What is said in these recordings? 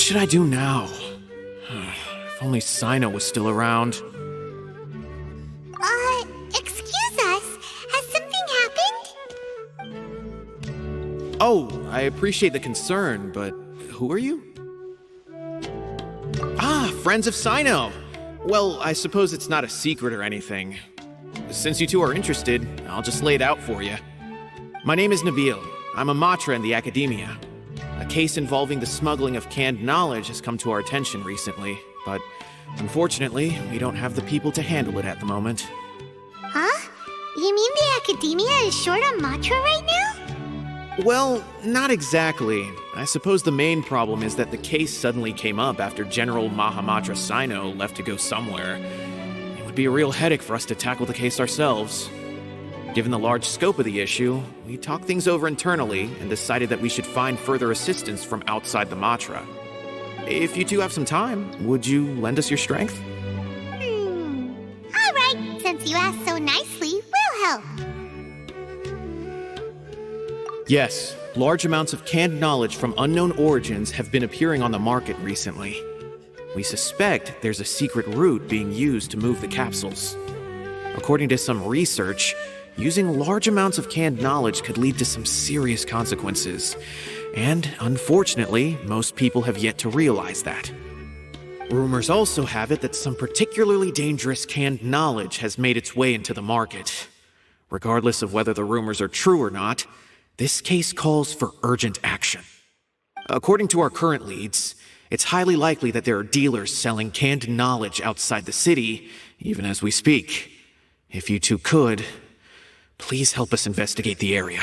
should I do now? If only Cyno was still around. Excuse us. Has something happened? Oh, I appreciate the concern, but who are you? Ah, friends of Cyno! Well, I suppose it's not a secret or anything. Since you two are interested, I'll just lay it out for you. My name is Nabil. I'm a matra in the academia. A case involving the smuggling of canned knowledge has come to our attention recently, but unfortunately, we don't have the people to handle it at the moment. Huh? You mean the academia is short on matra right now? Well, not exactly. I suppose the main problem is that the case suddenly came up after General Mahamatra Cyno left to go somewhere. It would be a real headache for us to tackle the case ourselves. Given the large scope of the issue, we talked things over internally and decided that we should find further assistance from outside the Matra. If you two have some time, would you lend us your strength? All right. Since you asked so nicely, we'll help. Yes, large amounts of canned knowledge from unknown origins have been appearing on the market recently. We suspect there's a secret route being used to move the capsules. According to some research, using large amounts of canned knowledge could lead to some serious consequences. And unfortunately, most people have yet to realize that. Rumors also have it that some particularly dangerous canned knowledge has made its way into the market. Regardless of whether the rumors are true or not, this case calls for urgent action. According to our current leads, it's highly likely that there are dealers selling canned knowledge outside the city, even as we speak. If you two could, please help us investigate the area.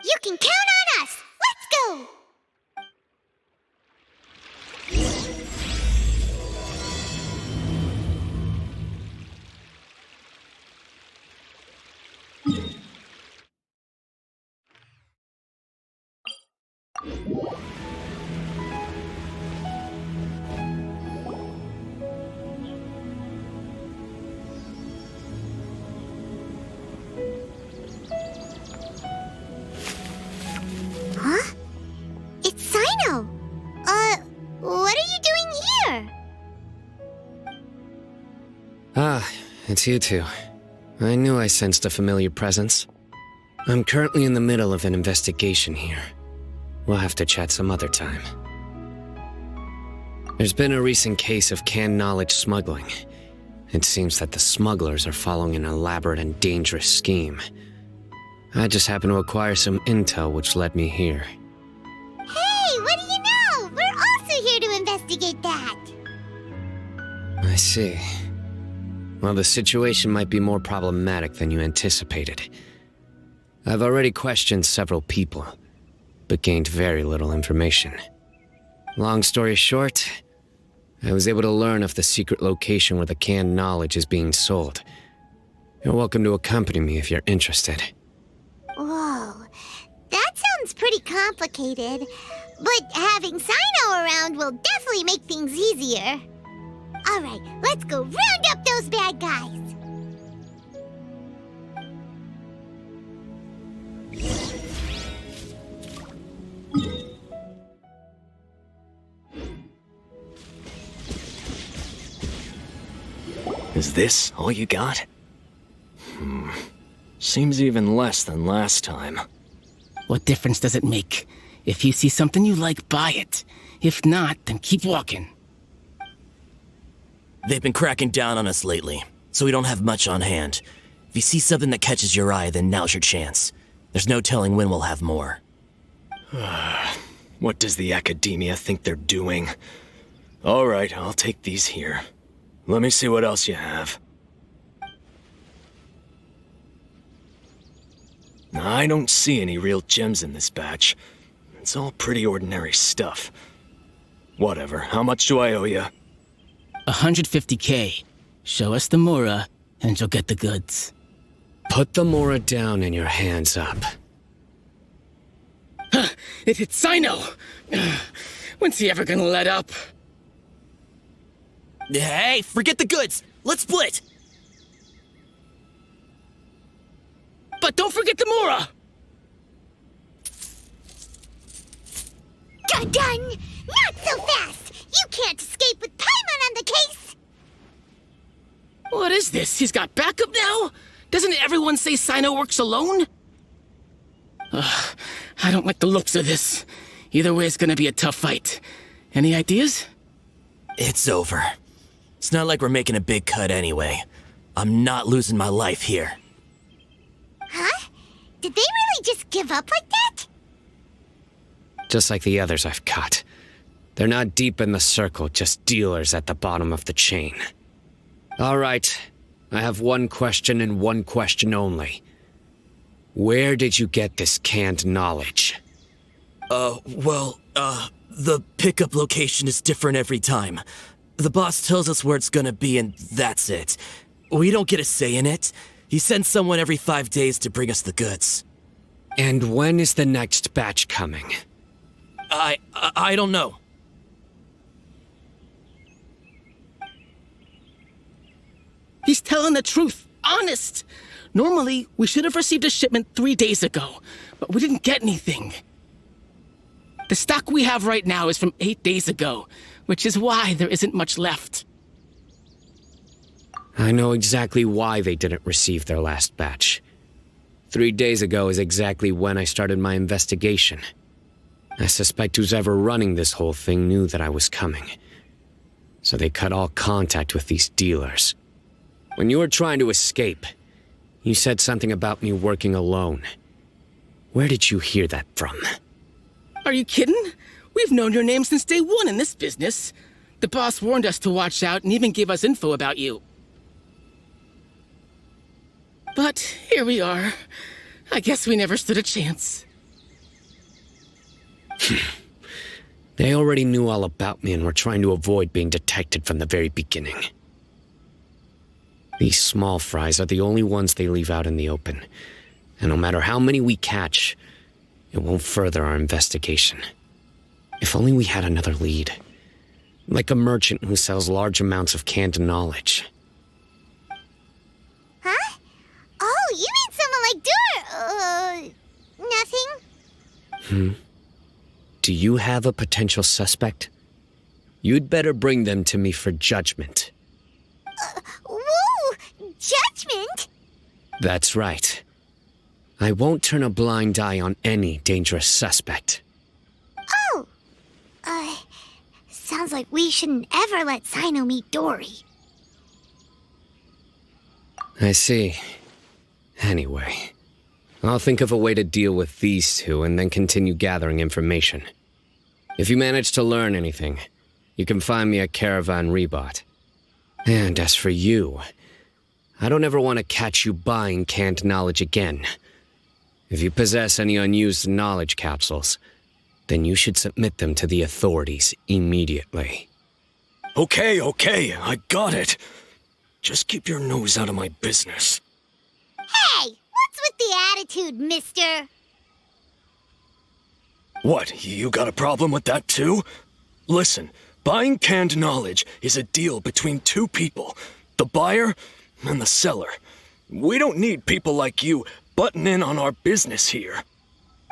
You can count on us! Let's go! Huh? It's Cyno! What are you doing here? Ah, it's you two. I knew I sensed a familiar presence. I'm currently in the middle of an investigation here. We'll have to chat some other time. There's been a recent case of canned knowledge smuggling. It seems that the smugglers are following an elaborate and dangerous scheme. I just happened to acquire some intel which led me here. Hey, what do you know? We're also here to investigate that. I see. Well, the situation might be more problematic than you anticipated. I've already questioned several people, but gained very little information. Long story short, I was able to learn of the secret location where the canned knowledge is being sold. You're welcome to accompany me if you're interested. Whoa, that sounds pretty complicated. But having Cyno around will definitely make things easier. All right, let's go round up those bad guys. Is this all you got? Seems even less than last time. What difference does it make? If you see something you like, buy it. If not, then keep walking. They've been cracking down on us lately, so we don't have much on hand. If you see something that catches your eye, then now's your chance. There's no telling when we'll have more. What does the academia think they're doing? All right, I'll take these here. Let me see what else you have. I don't see any real gems in this batch. It's all pretty ordinary stuff. Whatever, how much do I owe you? 150K. Show us the Mora, and you'll get the goods. Put the Mora down and your hands up. It hit Cyno! When's he ever gonna let up? Hey, forget the goods! Let's split! But don't forget the Mora! Done! Not so fast! You can't escape with Paimon on the case! What is this? He's got backup now? Doesn't everyone say Cyno works alone? I don't like the looks of this. Either way, it's gonna be a tough fight. Any ideas? It's over. It's not like we're making a big cut anyway. I'm not losing my life here. Huh? Did they really just give up like that? Just like the others I've caught. They're not deep in the circle, just dealers at the bottom of the chain. All right, I have one question and one question only. Where did you get this canned knowledge? The pickup location is different every time. The boss tells us where it's gonna be and that's it. We don't get a say in it. He sends someone every 5 days to bring us the goods. And when is the next batch coming? I don't know. He's telling the truth. Honest. Normally, we should have received a shipment 3 days ago, but we didn't get anything. The stock we have right now is from 8 days ago, which is why there isn't much left. I know exactly why they didn't receive their last batch. 3 days ago is exactly when I started my investigation. I suspect who's ever running this whole thing knew that I was coming. So they cut all contact with these dealers. When you were trying to escape, you said something about me working alone. Where did you hear that from? Are you kidding? We've known your name since day one in this business. The boss warned us to watch out and even gave us info about you. But here we are. I guess we never stood a chance. They already knew all about me and were trying to avoid being detected from the very beginning. These small fries are the only ones they leave out in the open. And no matter how many we catch, it won't further our investigation. If only we had another lead. Like a merchant who sells large amounts of canned knowledge. Huh? Oh, you mean someone like nothing? Do you have a potential suspect? You'd better bring them to me for judgment. Whoa! Judgment? That's right. I won't turn a blind eye on any dangerous suspect. Oh! Sounds like we shouldn't ever let Cyno meet Dory. I see. Anyway, I'll think of a way to deal with these two and then continue gathering information. If you manage to learn anything, you can find me at Caravan Rebot. And as for you, I don't ever want to catch you buying canned knowledge again. If you possess any unused knowledge capsules, then you should submit them to the authorities immediately. Okay, I got it. Just keep your nose out of my business. Hey! What's with the attitude, mister? What, you got a problem with that too? Listen, buying canned knowledge is a deal between two people, the buyer and the seller. We don't need people like you butting in on our business here.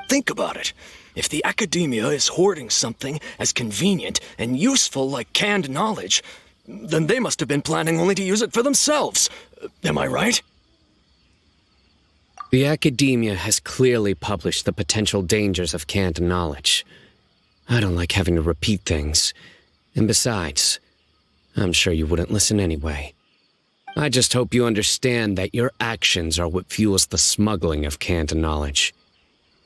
Think about it. If the academia is hoarding something as convenient and useful like canned knowledge, then they must have been planning only to use it for themselves. Am I right? The academia has clearly published the potential dangers of canned knowledge. I don't like having to repeat things. And besides, I'm sure you wouldn't listen anyway. I just hope you understand that your actions are what fuels the smuggling of canned knowledge.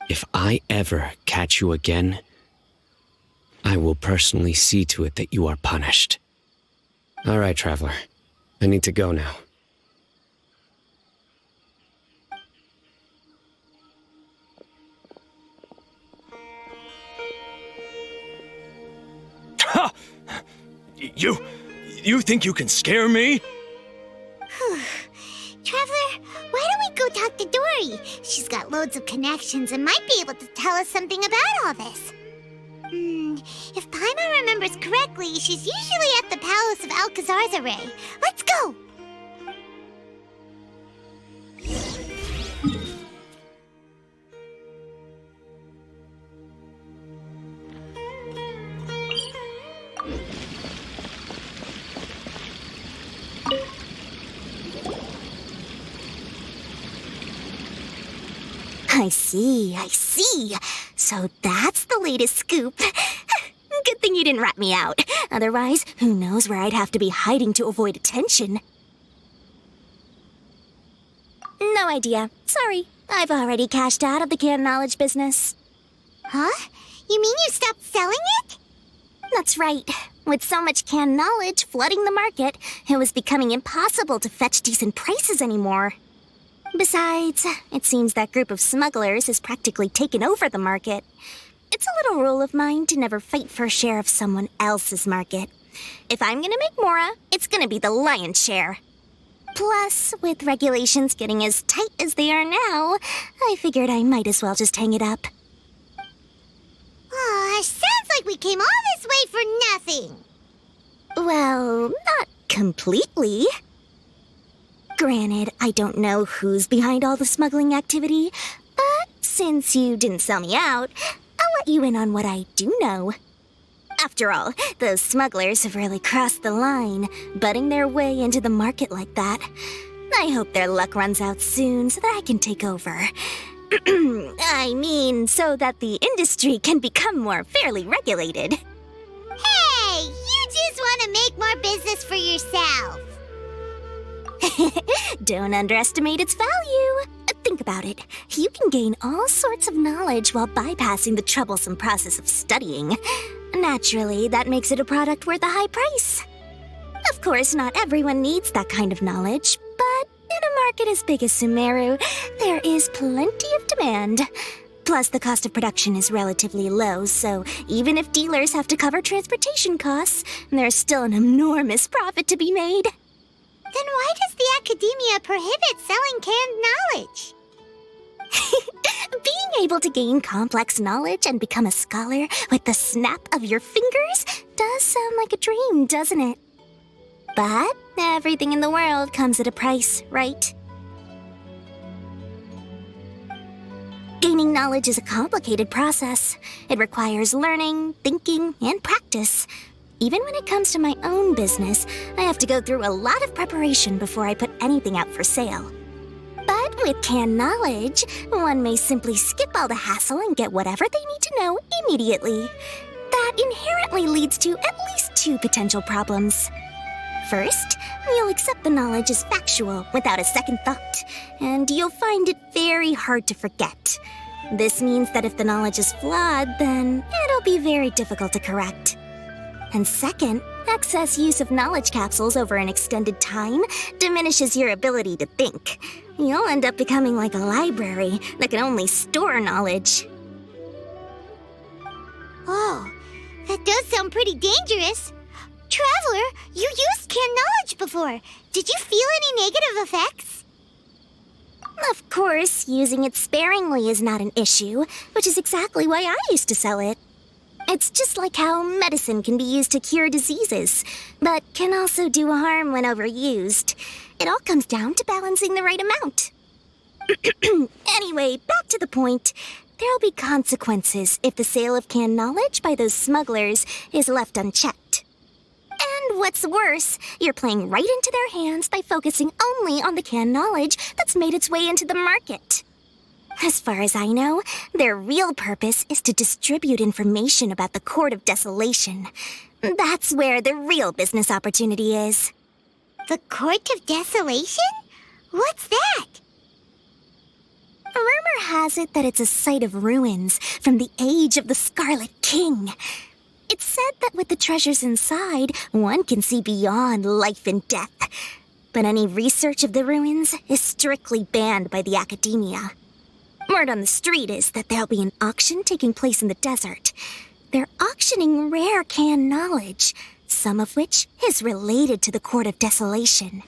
If I ever catch you again, I will personally see to it that you are punished. All right, Traveler. I need to go now. Ha! You think you can scare me? Traveler, why don't we go talk to Dory? She's got loads of connections and might be able to tell us something about all this. If Paimon remembers correctly, she's usually at the palace of Alcazar's array. Let's go! I see. So that's the latest scoop. Good thing you didn't rat me out. Otherwise, who knows where I'd have to be hiding to avoid attention. No idea. Sorry. I've already cashed out of the canned knowledge business. Huh? You mean you stopped selling it? That's right. With so much canned knowledge flooding the market, it was becoming impossible to fetch decent prices anymore. Besides, it seems that group of smugglers has practically taken over the market. It's a little rule of mine to never fight for a share of someone else's market. If I'm gonna make Mora, it's gonna be the lion's share. Plus, with regulations getting as tight as they are now, I figured I might as well just hang it up. Sounds like we came all this way for nothing. Well, not completely. Granted, I don't know who's behind all the smuggling activity, but since you didn't sell me out, I'll let you in on what I do know. After all, those smugglers have really crossed the line, butting their way into the market like that. I hope their luck runs out soon so that I can take over. I mean, so that the industry can become more fairly regulated. Hey, you just want to make more business for yourself. Don't underestimate its value. Think about it. You can gain all sorts of knowledge while bypassing the troublesome process of studying. Naturally, that makes it a product worth a high price. Of course, not everyone needs that kind of knowledge, but in a market as big as Sumeru, there is plenty of demand. Plus, the cost of production is relatively low, so even if dealers have to cover transportation costs, there's still an enormous profit to be made. Then why does the academia prohibit selling canned knowledge? Being able to gain complex knowledge and become a scholar with the snap of your fingers does sound like a dream, doesn't it? But everything in the world comes at a price, right? Gaining knowledge is a complicated process. It requires learning, thinking, and practice. Even when it comes to my own business, I have to go through a lot of preparation before I put anything out for sale. But with canned knowledge, one may simply skip all the hassle and get whatever they need to know immediately. That inherently leads to at least two potential problems. First, you'll accept the knowledge as factual without a second thought, and you'll find it very hard to forget. This means that if the knowledge is flawed, then it'll be very difficult to correct. And second, excess use of knowledge capsules over an extended time diminishes your ability to think. You'll end up becoming like a library that can only store knowledge. Oh, that does sound pretty dangerous. Traveler, you used canned knowledge before. Did you feel any negative effects? Of course, using it sparingly is not an issue, which is exactly why I used to sell it. It's just like how medicine can be used to cure diseases, but can also do harm when overused. It all comes down to balancing the right amount. Anyway, back to the point. There'll be consequences if the sale of canned knowledge by those smugglers is left unchecked. And what's worse, you're playing right into their hands by focusing only on the canned knowledge that's made its way into the market. As far as I know, their real purpose is to distribute information about the Court of Desolation. That's where the real business opportunity is. The Court of Desolation? What's that? Rumor has it that it's a site of ruins from the age of the Scarlet King. It's said that with the treasures inside, one can see beyond life and death. But any research of the ruins is strictly banned by the academia. Word on the street is that there'll be an auction taking place in the desert. They're auctioning rare canned knowledge, some of which is related to the Court of Desolation.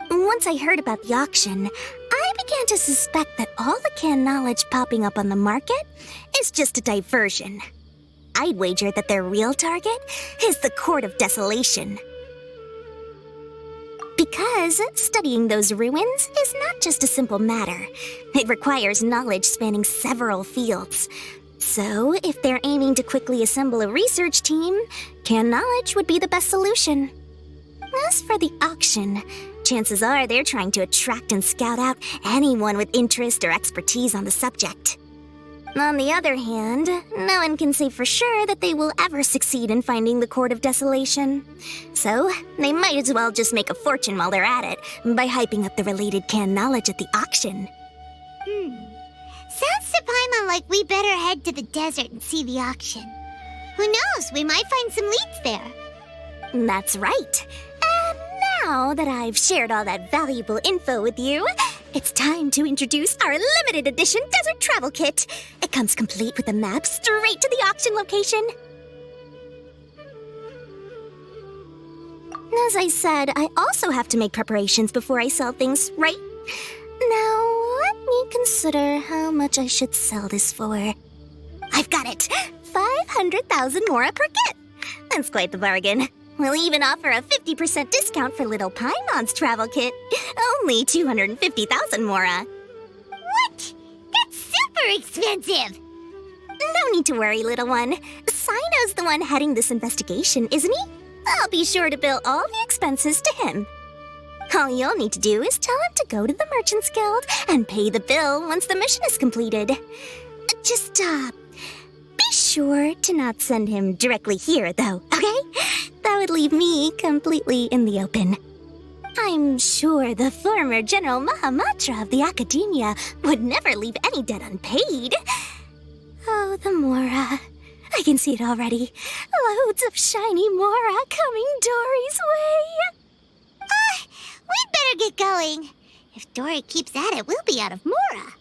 Once I heard about the auction, I began to suspect that all the canned knowledge popping up on the market is just a diversion. I'd wager that their real target is the Court of Desolation. Because studying those ruins is not just a simple matter. It requires knowledge spanning several fields. So, if they're aiming to quickly assemble a research team, canned knowledge would be the best solution. As for the auction, chances are they're trying to attract and scout out anyone with interest or expertise on the subject. On the other hand, no one can say for sure that they will ever succeed in finding the Court of Desolation. So, they might as well just make a fortune while they're at it by hyping up the related canned knowledge at the auction. Sounds to Paimon like we better head to the desert and see the auction. Who knows, we might find some leads there. That's right. And now that I've shared all that valuable info with you, it's time to introduce our limited edition desert travel kit. It comes complete with a map straight to the auction location. As I said, I also have to make preparations before I sell things, right? Now, let me consider how much I should sell this for. I've got it! 500,000 mora per kit! That's quite the bargain. We'll even offer a 50% discount for little Paimon's travel kit. Only 250,000 mora. What? That's super expensive! No need to worry, little one. Cyno's the one heading this investigation, isn't he? I'll be sure to bill all the expenses to him. All you'll need to do is tell him to go to the Merchants Guild and pay the bill once the mission is completed. Just, be sure to not send him directly here, though, okay? That would leave me completely in the open. I'm sure the former General Mahamatra of the Academia would never leave any debt unpaid. Oh, the Mora. I can see it already. Loads of shiny Mora coming Dory's way. We'd better get going. If Dory keeps at it, we'll be out of Mora.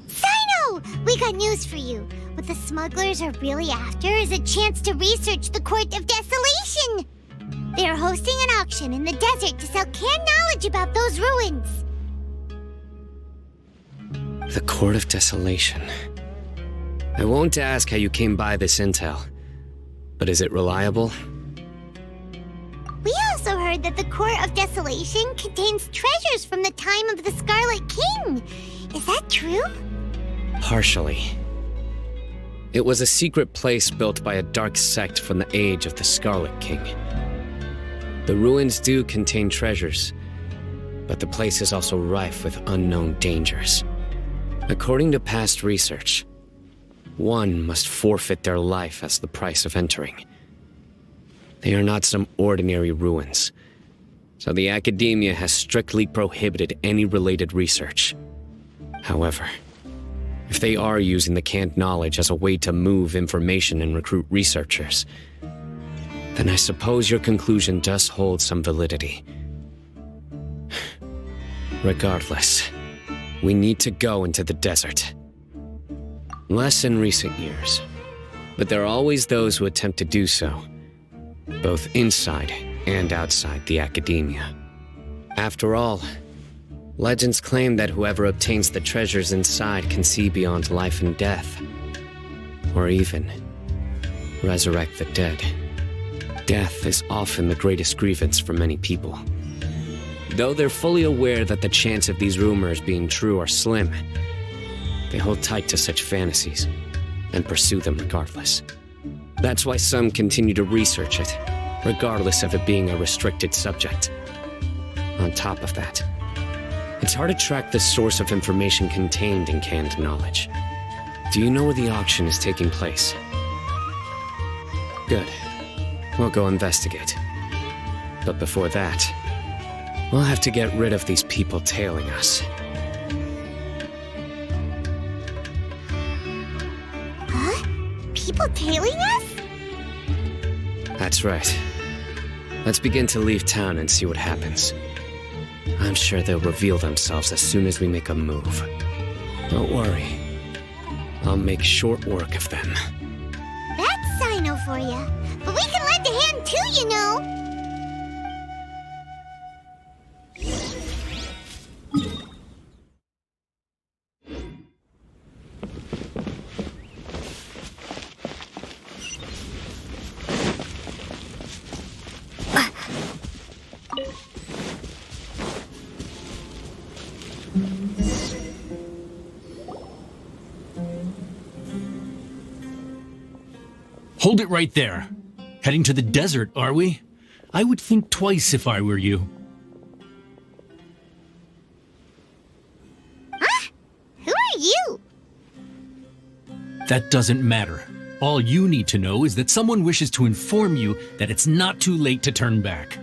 Cyno! We got news for you. What the smugglers are really after is a chance to research the Court of Desolation. They are hosting an auction in the desert to sell canned knowledge about those ruins. The Court of Desolation. I won't ask how you came by this intel, but is it reliable? We also heard that the Court of Desolation contains treasures from the time of the Scarlet King. Is that true? Partially. It was a secret place built by a dark sect from the age of the Scarlet King. The ruins do contain treasures, but the place is also rife with unknown dangers. According to past research, one must forfeit their life as the price of entering. They are not some ordinary ruins, so the Academia has strictly prohibited any related research. However, if they are using the canned knowledge as a way to move information and recruit researchers, then I suppose your conclusion does hold some validity. Regardless, we need to go into the desert. Less in recent years, but there are always those who attempt to do so, both inside and outside the Academia. After all, legends claim that whoever obtains the treasures inside can see beyond life and death, or even resurrect the dead. Death is often the greatest grievance for many people. Though they're fully aware that the chance of these rumors being true are slim, they hold tight to such fantasies and pursue them regardless. That's why some continue to research it, regardless of it being a restricted subject. On top of that, it's hard to track the source of information contained in canned knowledge. Do you know where the auction is taking place? Good. We'll go investigate. But before that, we'll have to get rid of these people tailing us. Huh? People tailing us? That's right. Let's begin to leave town and see what happens. I'm sure they'll reveal themselves as soon as we make a move. Don't worry. I'll make short work of them. That's Cyno for you. But we can lend a hand too, you know. Hold it right there. Heading to the desert, are we? I would think twice if I were you. Huh? Who are you? That doesn't matter. All you need to know is that someone wishes to inform you that it's not too late to turn back.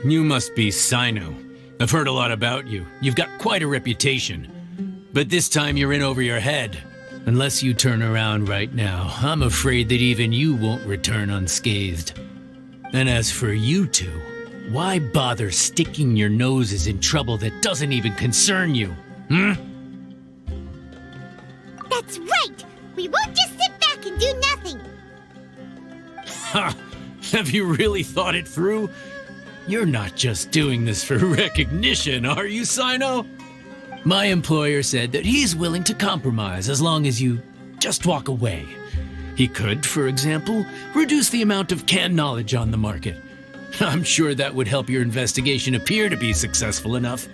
You must be Cyno. I've heard a lot about you. You've got quite a reputation. But this time you're in over your head. Unless you turn around right now, I'm afraid that even you won't return unscathed. And as for you two, why bother sticking your noses in trouble that doesn't even concern you? That's right! We won't just sit back and do nothing! Ha! Have you really thought it through? You're not just doing this for recognition, are you, Cyno? My employer said that he's willing to compromise as long as you just walk away. He could, for example, reduce the amount of canned knowledge on the market. I'm sure that would help your investigation appear to be successful enough.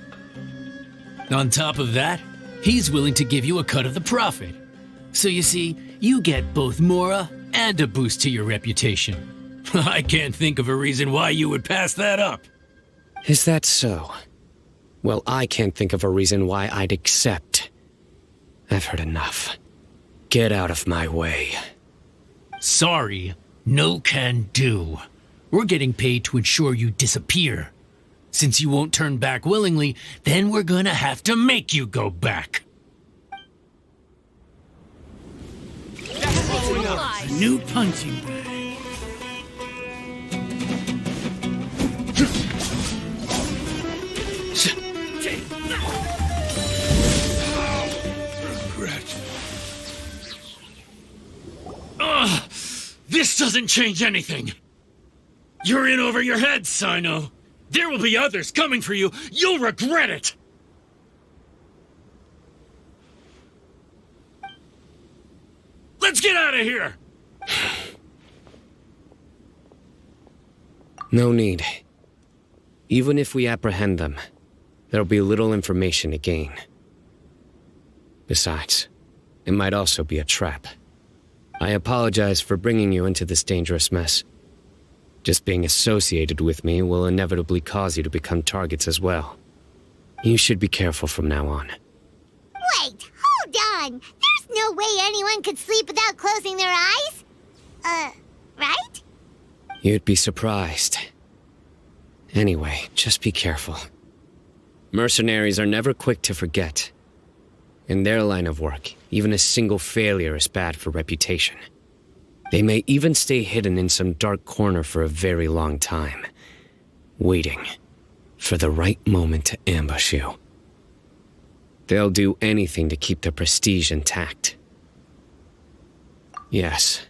On top of that, he's willing to give you a cut of the profit. So you see, you get both Mora and a boost to your reputation. I can't think of a reason why you would pass that up. Is that so? Well, I can't think of a reason why I'd accept. I've heard enough. Get out of my way. Sorry, no can do. We're getting paid to ensure you disappear. Since you won't turn back willingly, then we're gonna have to make you go back. A new punching bag. This doesn't change anything. You're in over your head, Cyno. There will be others coming for you. You'll regret it. Let's get out of here. No need. Even if we apprehend them, there'll be little information to gain. Besides, it might also be a trap. I apologize for bringing you into this dangerous mess. Just being associated with me will inevitably cause you to become targets as well. You should be careful from now on. Wait, hold on! There's no way anyone could sleep without closing their eyes? Right? You'd be surprised. Anyway, just be careful. Mercenaries are never quick to forget. In their line of work, even a single failure is bad for reputation. They may even stay hidden in some dark corner for a very long time, waiting for the right moment to ambush you. They'll do anything to keep their prestige intact. Yes,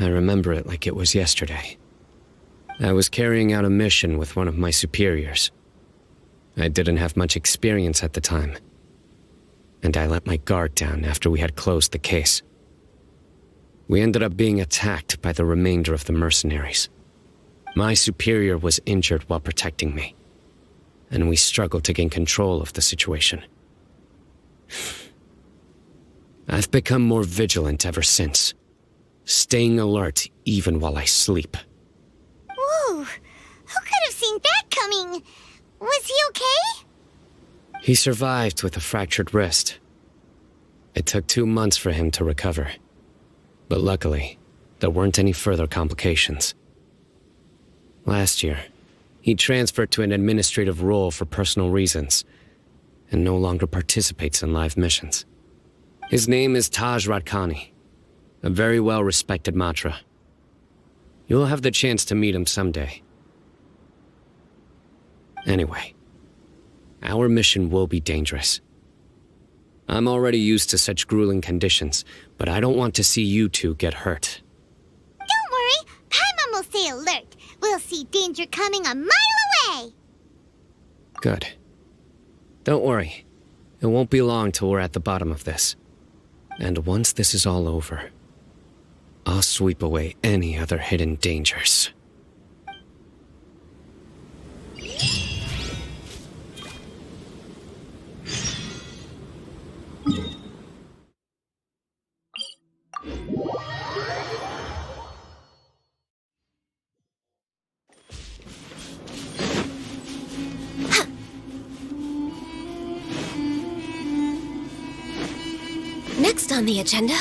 I remember it like it was yesterday. I was carrying out a mission with one of my superiors. I didn't have much experience at the time, and I let my guard down after we had closed the case. We ended up being attacked by the remainder of the mercenaries. My superior was injured while protecting me, and we struggled to gain control of the situation. I've become more vigilant ever since, staying alert even while I sleep. Whoa, who could have seen that coming? Was he okay? He survived with a fractured wrist. It took 2 months for him to recover. But luckily, there weren't any further complications. Last year, he transferred to an administrative role for personal reasons, and no longer participates in live missions. His name is Taj Radkani, a very well-respected Matra. You'll have the chance to meet him someday. Anyway, our mission will be dangerous. I'm already used to such grueling conditions, but I don't want to see you two get hurt. Don't worry, Paimon will stay alert. We'll see danger coming a mile away. Good. Don't worry. It won't be long till we're at the bottom of this. And once this is all over, I'll sweep away any other hidden dangers. Next on the agenda...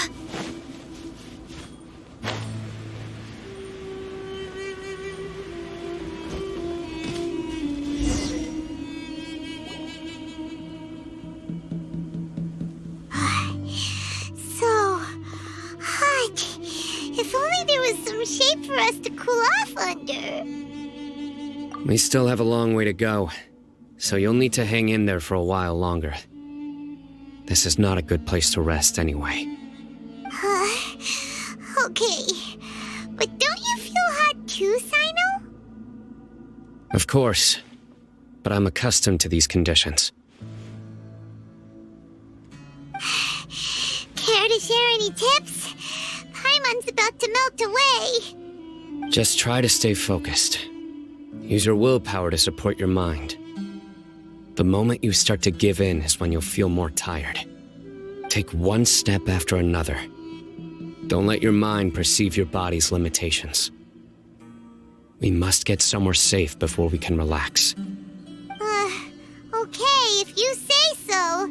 So hot. If only there was some shape for us to cool off under. We still have a long way to go, so you'll need to hang in there for a while longer. This is not a good place to rest anyway. Okay. But don't you feel hot too, Cyno? Of course, but I'm accustomed to these conditions. Care to share any tips? Paimon's about to melt away. Just try to stay focused. Use your willpower to support your mind. The moment you start to give in is when you'll feel more tired. Take one step after another. Don't let your mind perceive your body's limitations. We must get somewhere safe before we can relax. Okay, if you say so.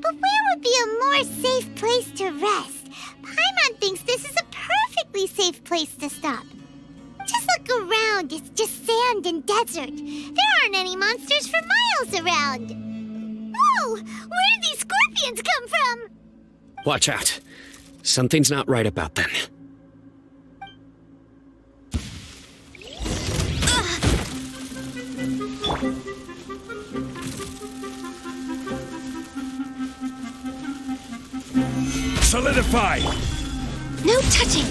But where would be a more safe place to rest? Paimon thinks this is a perfectly safe place to stop. Just look around, it's just sand and desert. There aren't any monsters for miles around. Whoa! Where did these scorpions come from? Watch out. Something's not right about them. Solidify! No touching!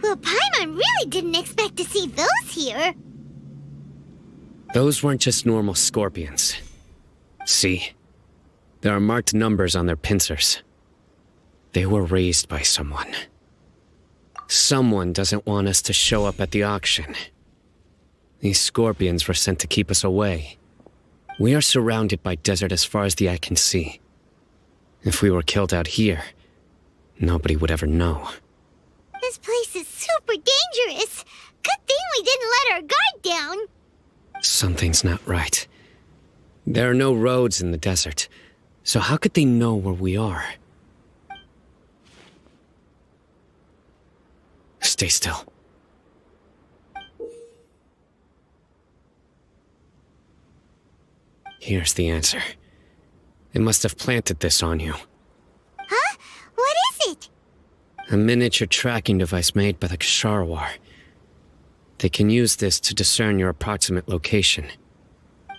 Well, Paimon really didn't expect to see those here. Those weren't just normal scorpions. See? There are marked numbers on their pincers. They were raised by someone. Someone doesn't want us to show up at the auction. These scorpions were sent to keep us away. We are surrounded by desert as far as the eye can see. If we were killed out here, nobody would ever know. This place is super dangerous. Good thing we didn't let our guard down. Something's not right. There are no roads in the desert, so how could they know where we are? Stay still. Here's the answer. They must have planted this on you. Huh? What is it? A miniature tracking device made by the Ksharawar. They can use this to discern your approximate location.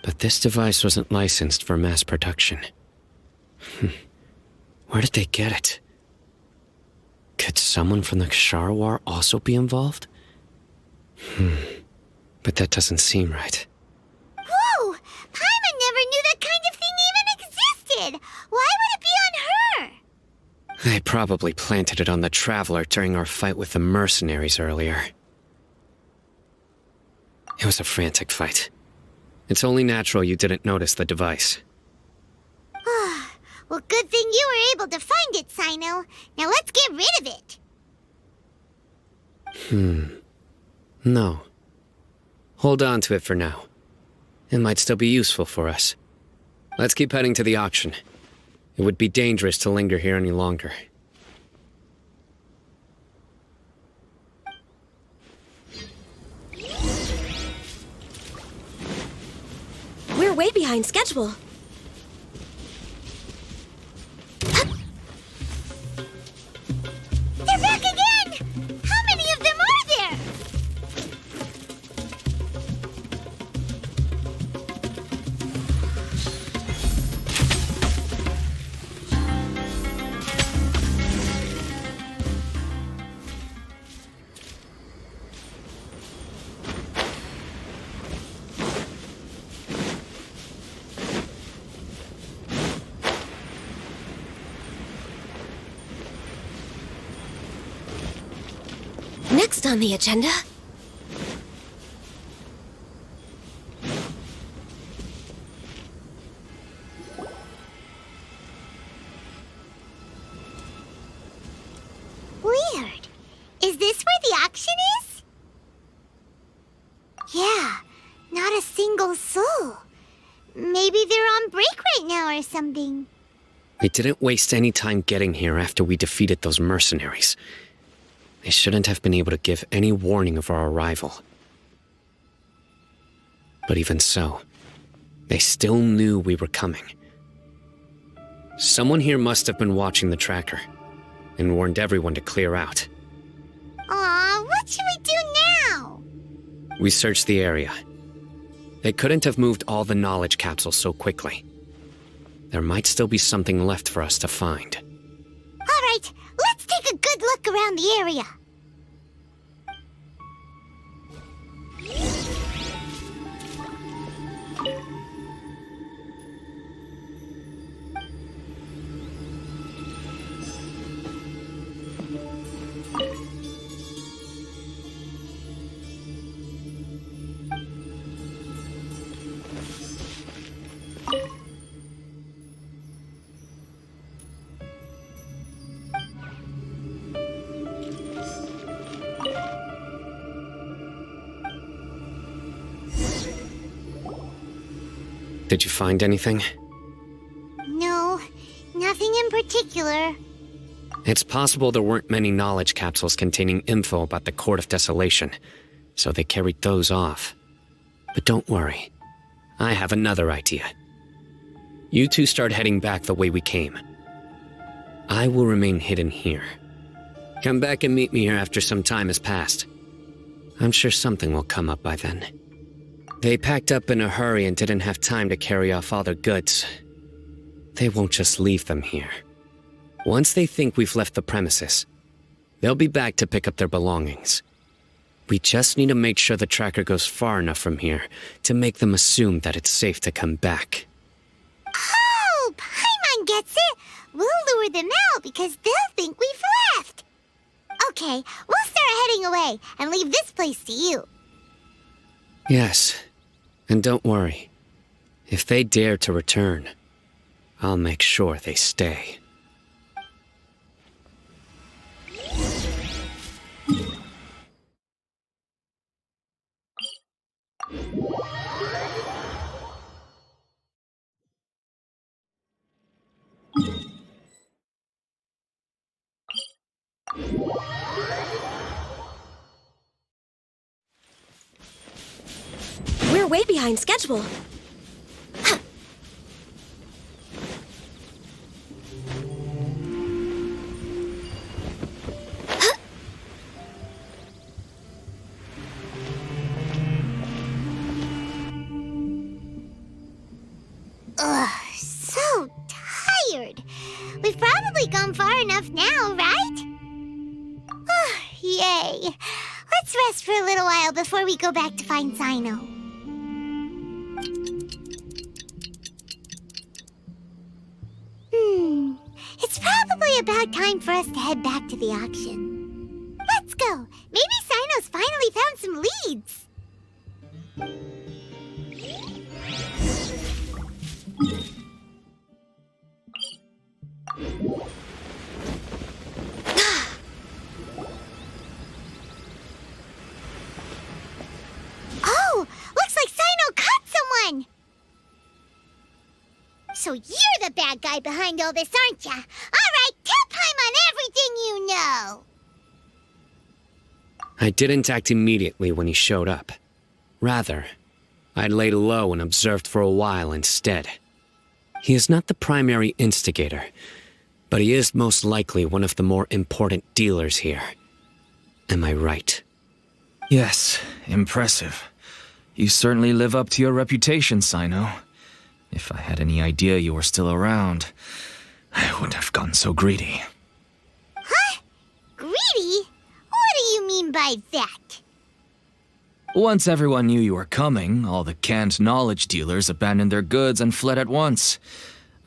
But this device wasn't licensed for mass production. Where did they get it? Could someone from the Ksharawar also be involved? But that doesn't seem right. Whoa! Paimon never knew that kind of thing even existed! Why would it be on her? They probably planted it on the Traveler during our fight with the mercenaries earlier. It was a frantic fight. It's only natural you didn't notice the device. Well, good thing you were able to find it, Cyno. Now let's get rid of it. No. Hold on to it for now. It might still be useful for us. Let's keep heading to the auction. It would be dangerous to linger here any longer. We're way behind schedule. They're back again! How many of them are there? Next on the agenda... Weird. Is this where the auction is? Maybe they're on break right now or something. We didn't waste any time getting here after we defeated those mercenaries. They shouldn't have been able to give any warning of our arrival. But even so, they still knew we were coming. Someone here must have been watching the tracker and warned everyone to clear out. Aw, what should we do now? We searched the area. They couldn't have moved all the knowledge capsules so quickly. There might still be something left for us to find. All right, let's take a good look around the area. Did you find anything? No, nothing in particular. It's possible there weren't many knowledge capsules containing info about the Court of Desolation, so they carried those off. But don't worry. I have another idea. You two start heading back the way we came. I will remain hidden here. Come back and meet me here after some time has passed. I'm sure something will come up by then. They packed up in a hurry and didn't have time to carry off all their goods. They won't just leave them here. Once they think we've left the premises, they'll be back to pick up their belongings. We just need to make sure the tracker goes far enough from here to make them assume that it's safe to come back. Oh, Paimon gets it. We'll lure them out because they'll think we've left. Okay, we'll start heading away and leave this place to you. Yes, and don't worry. If they dare to return, I'll make sure they stay. We're way behind schedule. Ugh, so tired. We've probably gone far enough now, right? Yay. Let's rest for a little while before we go back to find Cyno. It's probably about time for us to head back to the auction. Let's go. Maybe Cyno's finally found some leads. Oh, looks like Cyno caught someone. So you're the bad guy behind all this, aren't ya? All right, tell Paimon everything you know. I didn't act immediately when he showed up. Rather, I laid low and observed for a while instead. He is not the primary instigator, but he is most likely one of the more important dealers here. Am I right? Yes, impressive. You certainly live up to your reputation, Cyno. If I had any idea you were still around, I wouldn't have gotten so greedy. Huh? Greedy? What do you mean by that? Once everyone knew you were coming, all the canned knowledge dealers abandoned their goods and fled at once.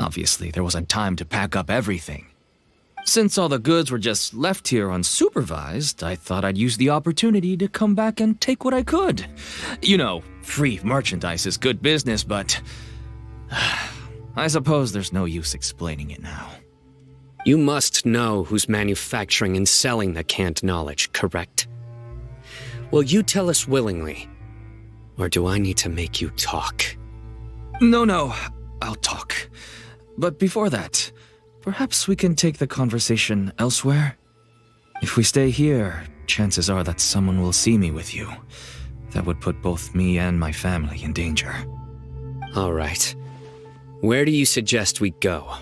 Obviously, there wasn't time to pack up everything. Since all the goods were just left here unsupervised, I thought I'd use the opportunity to come back and take what I could. You know, free merchandise is good business, but I suppose there's no use explaining it now. You must know who's manufacturing and selling the canned knowledge, correct? Will you tell us willingly, or do I need to make you talk? No, I'll talk. But before that, perhaps we can take the conversation elsewhere? If we stay here, chances are that someone will see me with you. That would put both me and my family in danger. All right. Where do you suggest we go?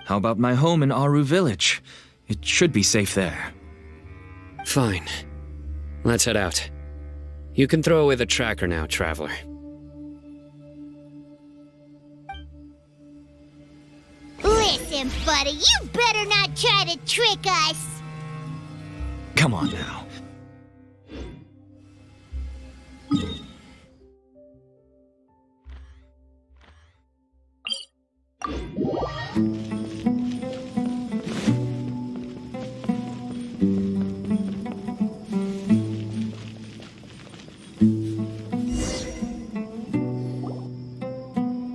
How about my home in Aru Village? It should be safe there. Fine. Let's head out. You can throw away the tracker now, traveler. Listen, buddy, you better not try to trick us. Come on now.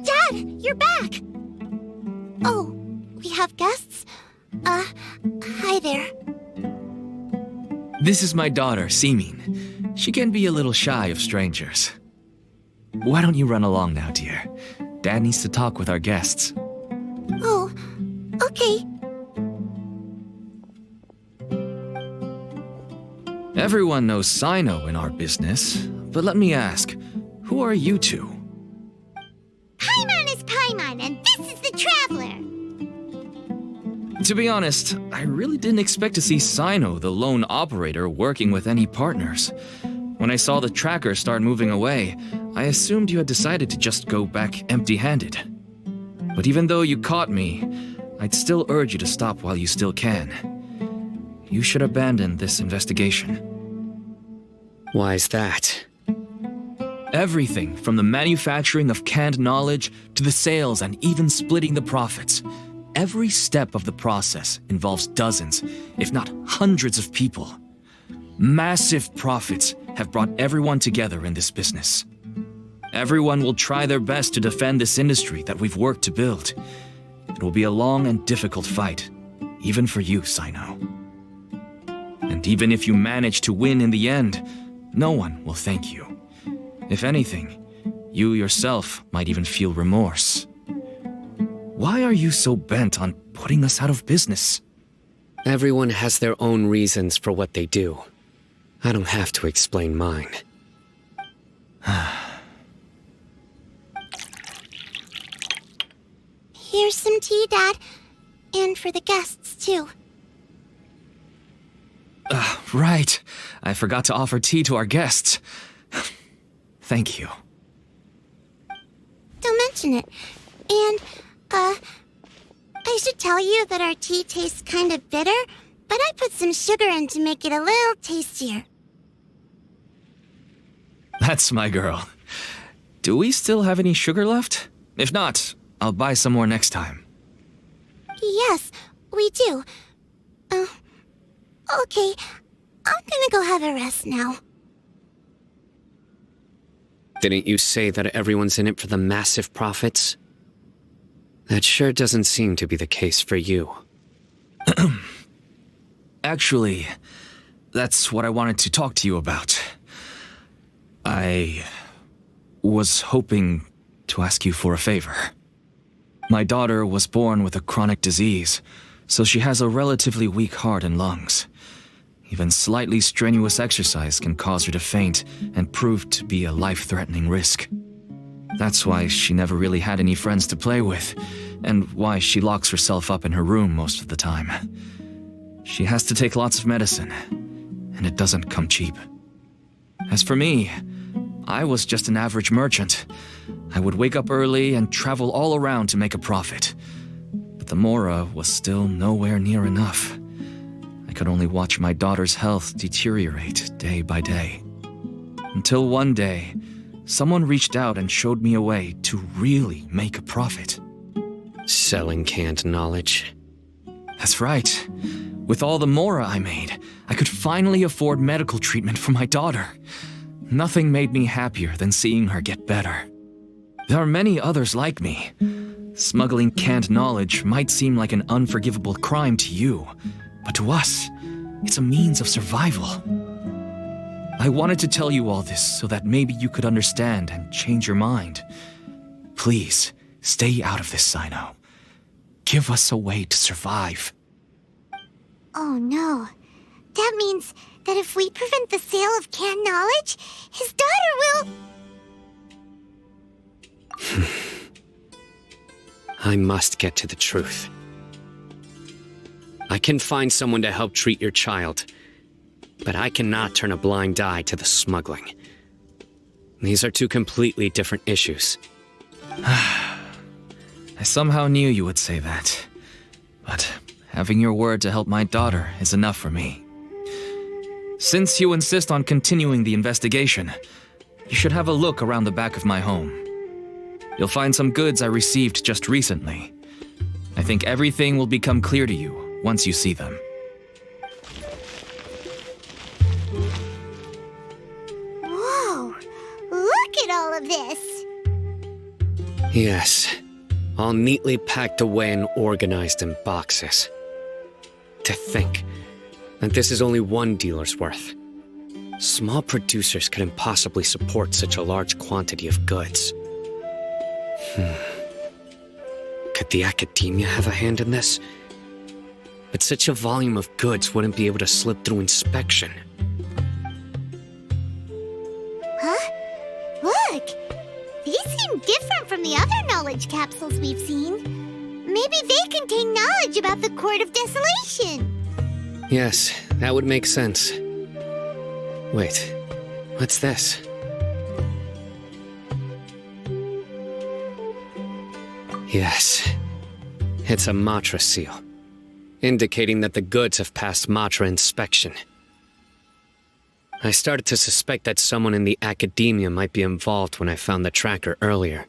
Dad, you're back. Oh, we have guests? Hi there. This is my daughter, Seemin. She can be a little shy of strangers. Why don't you run along now, dear? Dad needs to talk with our guests. Oh, okay. Everyone knows Cyno in our business, but let me ask, who are you two? Paimon is Paimon, and this is the Traveler. To be honest, I really didn't expect to see Cyno, the lone operator, working with any partners. When I saw the tracker start moving away, I assumed you had decided to just go back empty-handed. But even though you caught me, I'd still urge you to stop while you still can. You should abandon this investigation. Why is that? Everything from the manufacturing of canned knowledge to the sales and even splitting the profits. Every step of the process involves dozens, if not hundreds of people. Massive profits have brought everyone together in this business. Everyone will try their best to defend this industry that we've worked to build. It will be a long and difficult fight, even for you, Cyno. And even if you manage to win in the end, no one will thank you. If anything, you yourself might even feel remorse. Why are you so bent on putting us out of business? Everyone has their own reasons for what they do. I don't have to explain mine. Here's some tea, Dad. And for the guests, too. Right. I forgot to offer tea to our guests. Thank you. Don't mention it. And, I should tell you that our tea tastes kind of bitter, but I put some sugar in to make it a little tastier. That's my girl. Do we still have any sugar left? If not, I'll buy some more next time. Yes, we do. Okay. I'm gonna go have a rest now. Didn't you say that everyone's in it for the massive profits? That sure doesn't seem to be the case for you. Actually, that's what I wanted to talk to you about. I was hoping to ask you for a favor. My daughter was born with a chronic disease, so she has a relatively weak heart and lungs. Even slightly strenuous exercise can cause her to faint and prove to be a life-threatening risk. That's why she never really had any friends to play with, and why she locks herself up in her room most of the time. She has to take lots of medicine, and it doesn't come cheap. As for me, I was just an average merchant. I would wake up early and travel all around to make a profit. But the Mora was still nowhere near enough. I could only watch my daughter's health deteriorate day by day. Until one day, someone reached out and showed me a way to really make a profit. Selling canned knowledge. That's right. With all the Mora I made, I could finally afford medical treatment for my daughter. Nothing made me happier than seeing her get better. There are many others like me. Smuggling canned knowledge might seem like an unforgivable crime to you, but to us, it's a means of survival. I wanted to tell you all this so that maybe you could understand and change your mind. Please, stay out of this, Cyno. Give us a way to survive. Oh no. That means that if we prevent the sale of canned knowledge, his daughter will... I must get to the truth. I can find someone to help treat your child, but I cannot turn a blind eye to the smuggling. These are two completely different issues. I somehow knew you would say that. But having your word to help my daughter is enough for me. Since you insist on continuing the investigation, you should have a look around the back of my home. You'll find some goods I received just recently. I think everything will become clear to you once you see them. Whoa! Look at all of this! Yes, all neatly packed away and organized in boxes. To think that this is only one dealer's worth. Small producers couldn't possibly support such a large quantity of goods. Could the academia have a hand in this? But such a volume of goods wouldn't be able to slip through inspection. Huh? Look! These seem different from the other knowledge capsules we've seen. Maybe they contain knowledge about the Court of Desolation. Yes, that would make sense. Wait, what's this? Yes, it's a Matra seal, indicating that the goods have passed Matra inspection. I started to suspect that someone in the academia might be involved when I found the tracker earlier.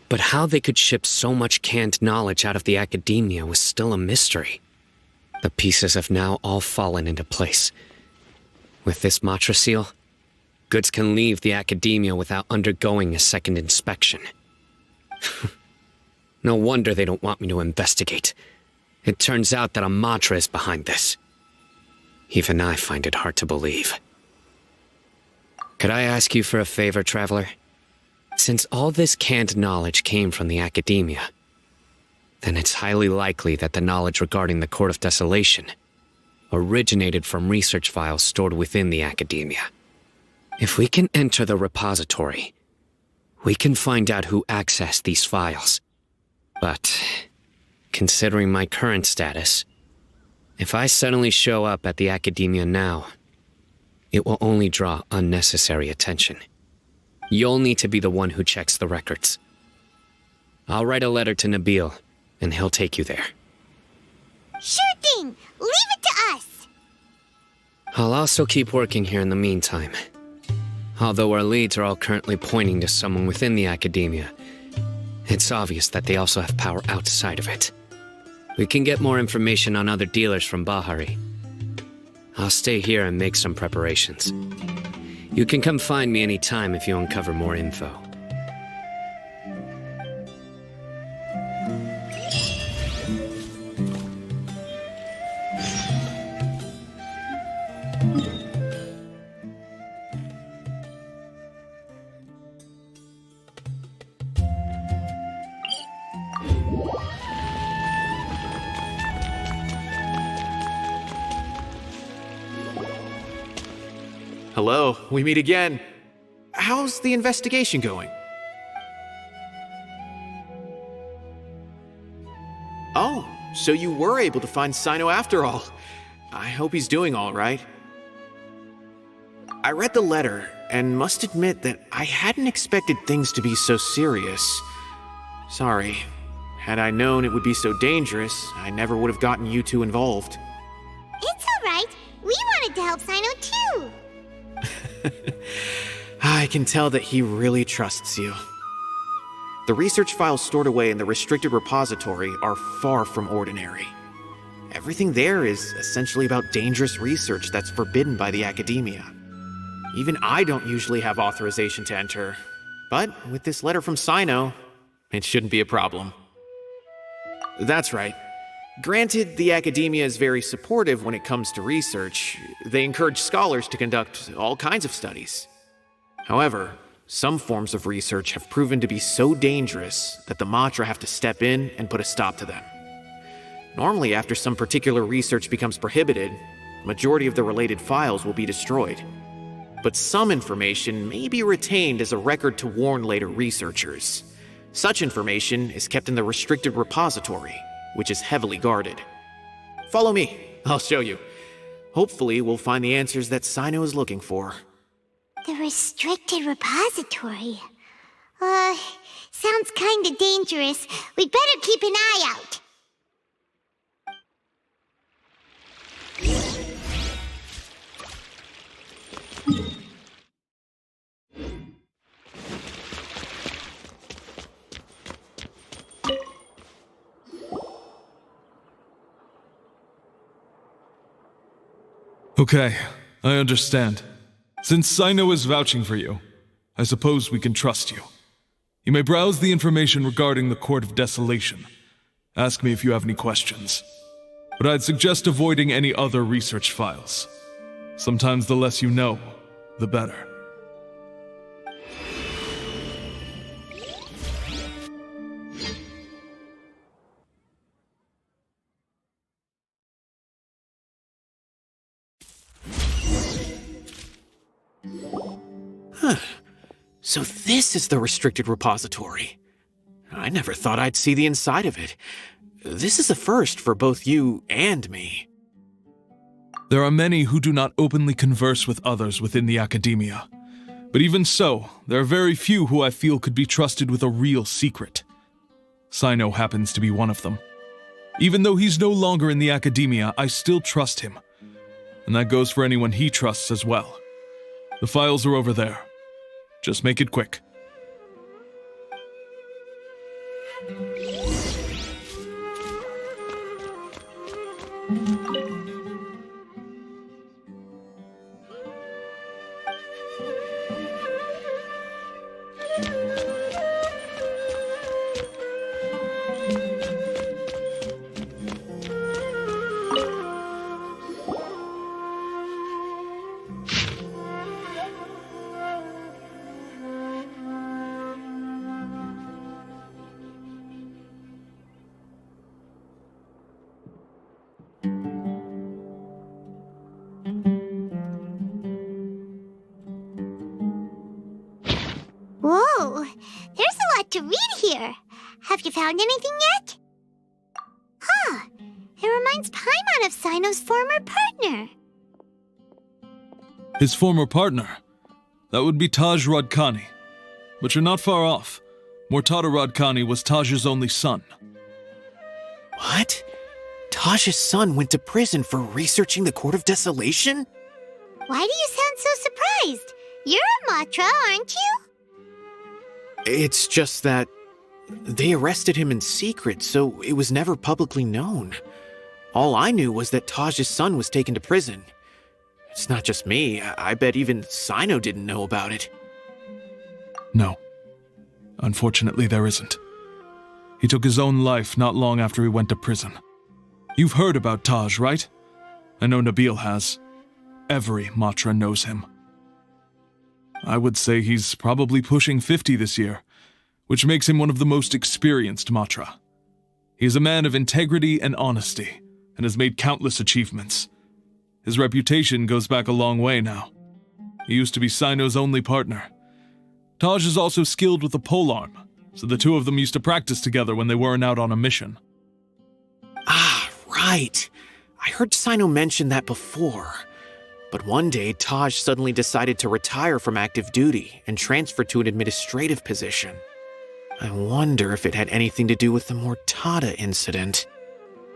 But how they could ship so much canned knowledge out of the academia was still a mystery. The pieces have now all fallen into place. With this Matra seal, goods can leave the academia without undergoing a second inspection. No wonder they don't want me to investigate. It turns out that a Matra is behind this. Even I find it hard to believe. Could I ask you for a favor, Traveler? Since all this canned knowledge came from the academia, then it's highly likely that the knowledge regarding the Court of Desolation originated from research files stored within the academia. If we can enter the repository, we can find out who accessed these files. But, considering my current status, if I suddenly show up at the academia now, it will only draw unnecessary attention. You'll need to be the one who checks the records. I'll write a letter to Nabil, and he'll take you there. Sure thing! Leave it to us! I'll also keep working here in the meantime. Although our leads are all currently pointing to someone within the academia, it's obvious that they also have power outside of it. We can get more information on other dealers from Bahari. I'll stay here and make some preparations. You can come find me anytime if you uncover more info. Hello, we meet again. How's the investigation going? Oh, so you were able to find Cyno after all. I hope he's doing all right. I read the letter and must admit that I hadn't expected things to be so serious. Sorry. Had I known it would be so dangerous, I never would have gotten you two involved. It's alright. We wanted to help Cyno too. I can tell that he really trusts you. The research files stored away in the restricted repository are far from ordinary. Everything there is essentially about dangerous research that's forbidden by the academia. Even I don't usually have authorization to enter, but with this letter from Cyno, it shouldn't be a problem. That's right. Granted, the academia is very supportive when it comes to research. They encourage scholars to conduct all kinds of studies. However, Some forms of research have proven to be so dangerous that the Matra have to step in and put a stop to them. Normally, after some particular research becomes prohibited, the majority of the related files will be destroyed. But some information may be retained as a record to warn later researchers. Such information is kept in the restricted repository, which is heavily guarded. Follow me, I'll show you. Hopefully, we'll find the answers that Cyno is looking for. The restricted repository. Sounds kinda dangerous. We'd better keep an eye out. Okay, I understand. Since Cyno is vouching for you, I suppose we can trust you. You may browse the information regarding the Court of Desolation. Ask me if you have any questions. But I'd suggest avoiding any other research files. Sometimes the less you know, the better. So this is the restricted repository. I never thought I'd see the inside of it. This is a first for both you and me. There are many who do not openly converse with others within the academia. But even so, there are very few who I feel could be trusted with a real secret. Cyno happens to be one of them. Even though he's no longer in the academia, I still trust him. And that goes for anyone he trusts as well. The files are over there. Just make it quick. Whoa, there's a lot to read here. Have you found anything yet? Huh, it reminds Paimon of Cyno's former partner. His former partner? That would be Taj Radkani. But you're not far off. Mortada Radkani was Taj's only son. What? Taj's son went to prison for researching the Court of Desolation? Why do you sound so surprised? You're a Matra, aren't you? It's just that they arrested him in secret, so it was never publicly known. All I knew was that Taj's son was taken to prison. It's not just me. I bet even Cyno didn't know about it. No. Unfortunately, there isn't. He took his own life not long after he went to prison. You've heard about Taj, right? I know Nabil has. Every Matra knows him. I would say he's probably pushing 50 this year, which makes him one of the most experienced Matra. He is a man of integrity and honesty, and has made countless achievements. His reputation goes back a long way now. He used to be Cyno's only partner. Taj is also skilled with the polearm, so the two of them used to practice together when they weren't out on a mission. Ah, right. I heard Cyno mention that before. But one day, Taj suddenly decided to retire from active duty and transfer to an administrative position. I wonder if it had anything to do with the Mortada incident.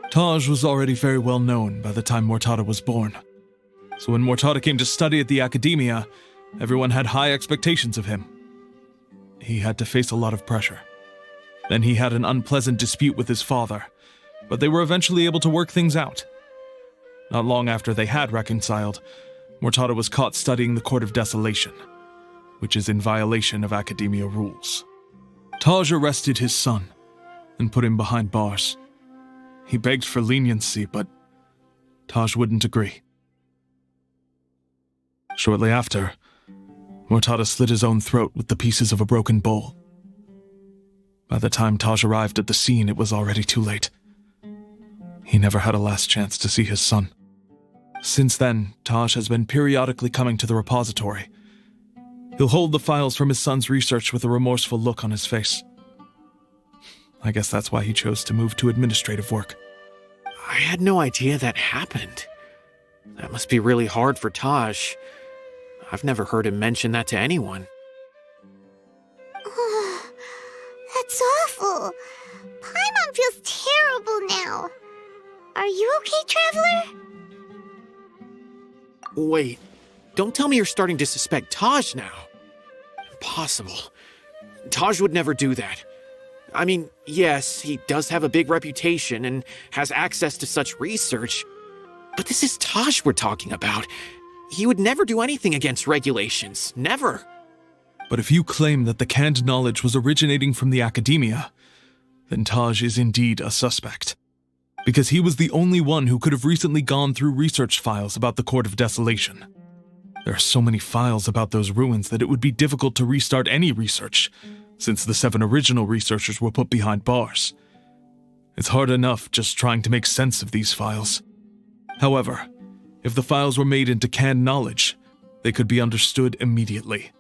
Taj was already very well known by the time Mortada was born. So when Mortada came to study at the academia, everyone had high expectations of him. He had to face a lot of pressure. Then he had an unpleasant dispute with his father, but they were eventually able to work things out. Not long after they had reconciled, Mortada was caught studying the Court of Desolation, which is in violation of academia rules. Taj arrested his son and put him behind bars. He begged for leniency, but Taj wouldn't agree. Shortly after, Mortada slit his own throat with the pieces of a broken bowl. By the time Taj arrived at the scene, it was already too late. He never had a last chance to see his son. Since then, Taj has been periodically coming to the repository. He'll hold the files from his son's research with a remorseful look on his face. I guess that's why he chose to move to administrative work. I had no idea that happened. That must be really hard for Taj. I've never heard him mention that to anyone. Oh, that's awful. Paimon feels terrible now. Are you okay, Traveler? Wait, don't tell me you're starting to suspect Taj now. Impossible. Taj would never do that. I mean, yes, he does have a big reputation and has access to such research, but this is Taj we're talking about. He would never do anything against regulations. Never. But if you claim that the canned knowledge was originating from the academia, then Taj is indeed a suspect. Because he was the only one who could have recently gone through research files about the Court of Desolation. There are so many files about those ruins that it would be difficult to restart any research, since the 7 original researchers were put behind bars. It's hard enough just trying to make sense of these files. However, if the files were made into canned knowledge, they could be understood immediately.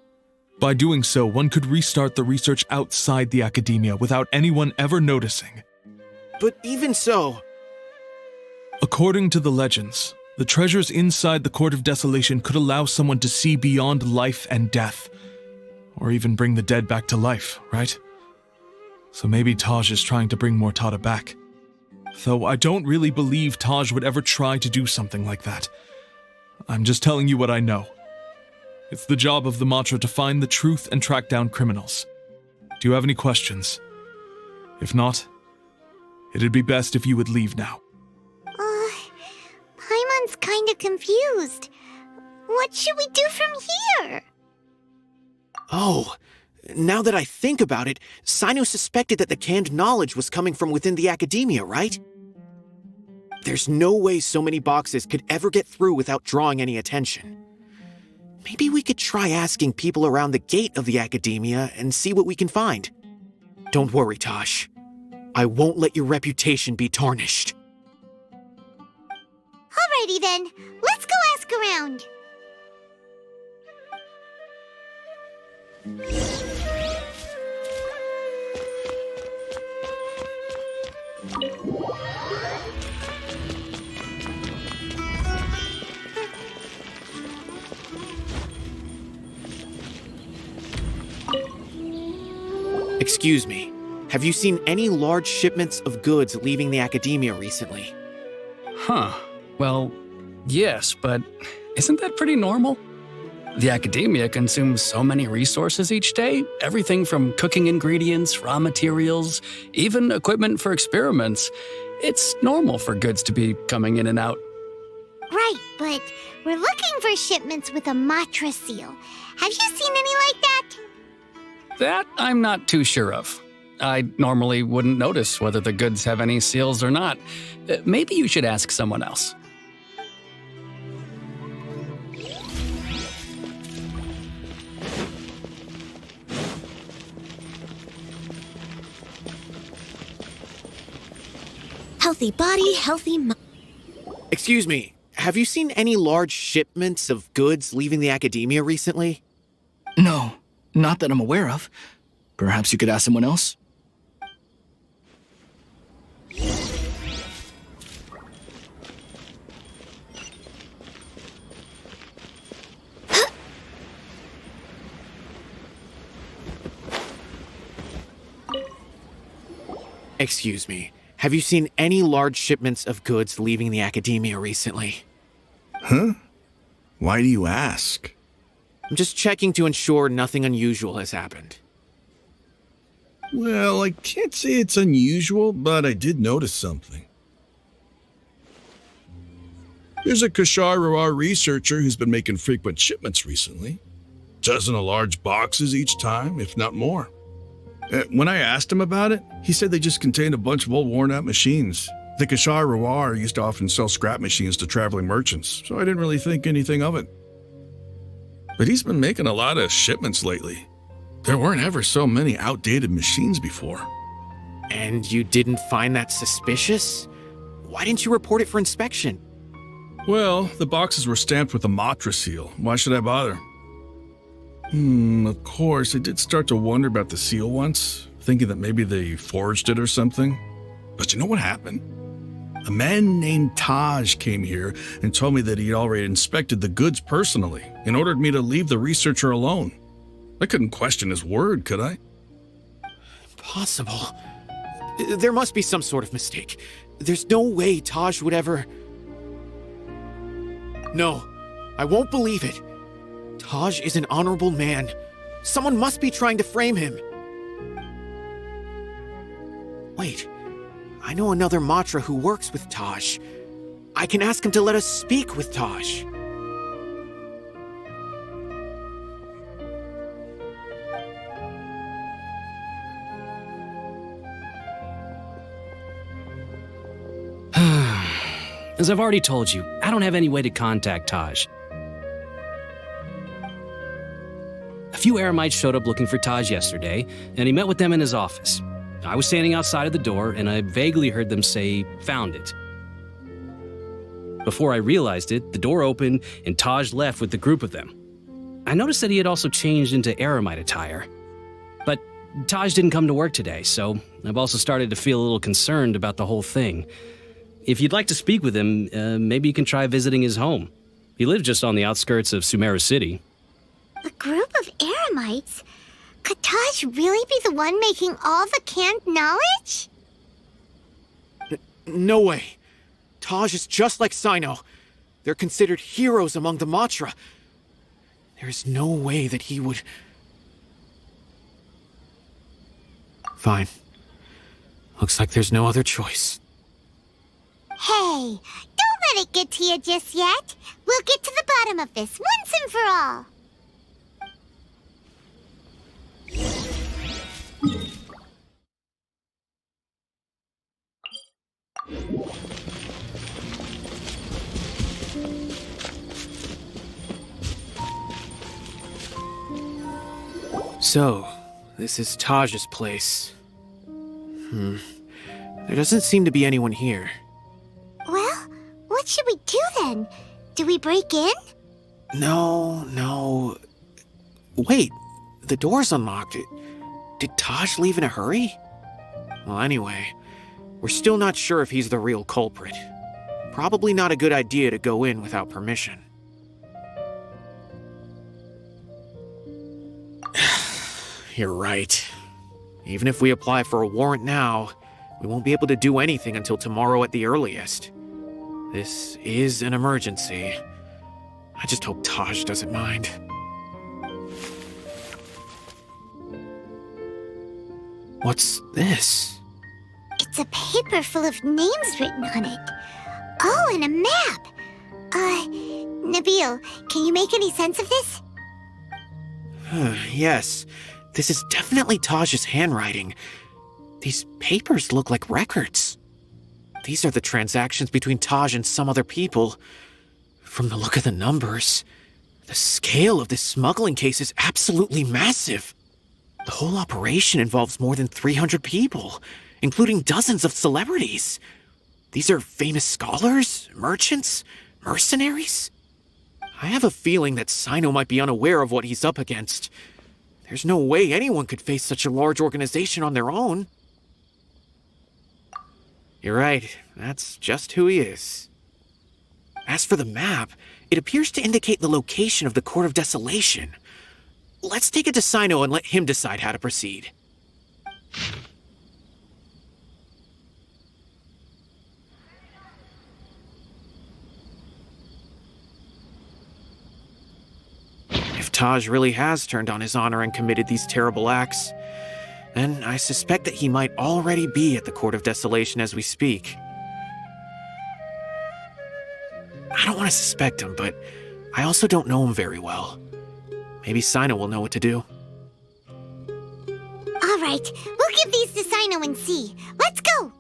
By doing so, one could restart the research outside the academia without anyone ever noticing. But even so... According to the legends, the treasures inside the Court of Desolation could allow someone to see beyond life and death, or even bring the dead back to life, right? So maybe Taj is trying to bring Mortada back. Though I don't really believe Taj would ever try to do something like that. I'm just telling you what I know. It's the job of the Mantra to find the truth and track down criminals. Do you have any questions? If not, it'd be best if you would leave now. Paimon's kinda confused. What should we do from here? Oh, now that I think about it, Cyno suspected that the canned knowledge was coming from within the academia, right? There's no way so many boxes could ever get through without drawing any attention. Maybe we could try asking people around the gate of the academia and see what we can find. Don't worry, Tosh. I won't let your reputation be tarnished. Alrighty then, let's go ask around. Excuse me, have you seen any large shipments of goods leaving the academia recently? Huh. Well, yes, but isn't that pretty normal? The academia consumes so many resources each day, everything from cooking ingredients, raw materials, even equipment for experiments. It's normal for goods to be coming in and out. Right, but we're looking for shipments with a Matra seal. Have you seen any like that? That I'm not too sure of. I normally wouldn't notice whether the goods have any seals or not. Maybe you should ask someone else. Healthy body, healthy mind. Excuse me, have you seen any large shipments of goods leaving the academia recently? No, not that I'm aware of. Perhaps you could ask someone else? Excuse me, have you seen any large shipments of goods leaving the academia recently? Huh? Why do you ask? I'm just checking to ensure nothing unusual has happened. Well, I can't say it's unusual, but I did notice something. There's a Kashar researcher who's been making frequent shipments recently. Dozen of large boxes each time, if not more. When I asked him about it, he said they just contained a bunch of old worn-out machines. The Kashar used to often sell scrap machines to traveling merchants, so I didn't really think anything of it. but he's been making a lot of shipments lately. There weren't ever so many outdated machines before. And you didn't find that suspicious? Why didn't you report it for inspection? Well, the boxes were stamped with a Matra seal. Why should I bother? Of course, I did start to wonder about the seal once, thinking that maybe they forged it or something. But you know what happened? A man named Taj came here and told me that he'd already inspected the goods personally and ordered me to leave the researcher alone. I couldn't question his word, could I? Impossible. There must be some sort of mistake. There's no way Taj would ever... No, I won't believe it. Taj is an honorable man. Someone must be trying to frame him. Wait, I know another Matra who works with Taj. I can ask him to let us speak with Taj. As I've already told you, I don't have any way to contact Taj. A few Eremites showed up looking for Taj yesterday, and he met with them in his office. I was standing outside of the door, and I vaguely heard them say, "Found it." Before I realized it, the door opened, and Taj left with the group of them. I noticed that he had also changed into Eremite attire. But Taj didn't come to work today, so I've also started to feel a little concerned about the whole thing. If you'd like to speak with him, maybe you can try visiting his home. He lives just on the outskirts of Sumeru City. A group of Eremites? Could Taj really be the one making all the canned knowledge? No way. Taj is just like Cyno. They're considered heroes among the Matra. There's no way that he would... Fine. Looks like there's no other choice. Hey, don't let it get to you just yet. We'll get to the bottom of this once and for all. So, this is Taj's place. There doesn't seem to be anyone here. Well, what should we do then? Do we break in? No. Wait, the door's unlocked. Did Taj leave in a hurry? Well, anyway, we're still not sure if he's the real culprit. Probably not a good idea to go in without permission. You're right. Even if we apply for a warrant now, we won't be able to do anything until tomorrow at the earliest. This is an emergency. I just hope Taj doesn't mind. What's this? It's a paper full of names written on it. Oh, and a map. Nabil, can you make any sense of this? Yes, this is definitely Taj's handwriting. These papers look like records. These are the transactions between Taj and some other people. From the look of the numbers, the scale of this smuggling case is absolutely massive. The whole operation involves more than 300 people, including dozens of celebrities. These are famous scholars, merchants, mercenaries. I have a feeling that Cyno might be unaware of what he's up against. There's no way anyone could face such a large organization on their own. You're right, that's just who he is. As for the map, it appears to indicate the location of the Court of Desolation. Let's take it to Cyno and let him decide how to proceed. If Taj really has turned on his honor and committed these terrible acts, then I suspect that he might already be at the Court of Desolation as we speak. I don't want to suspect him, but I also don't know him very well. Maybe Cyno will know what to do. All right, we'll give these to Cyno and see. Let's go!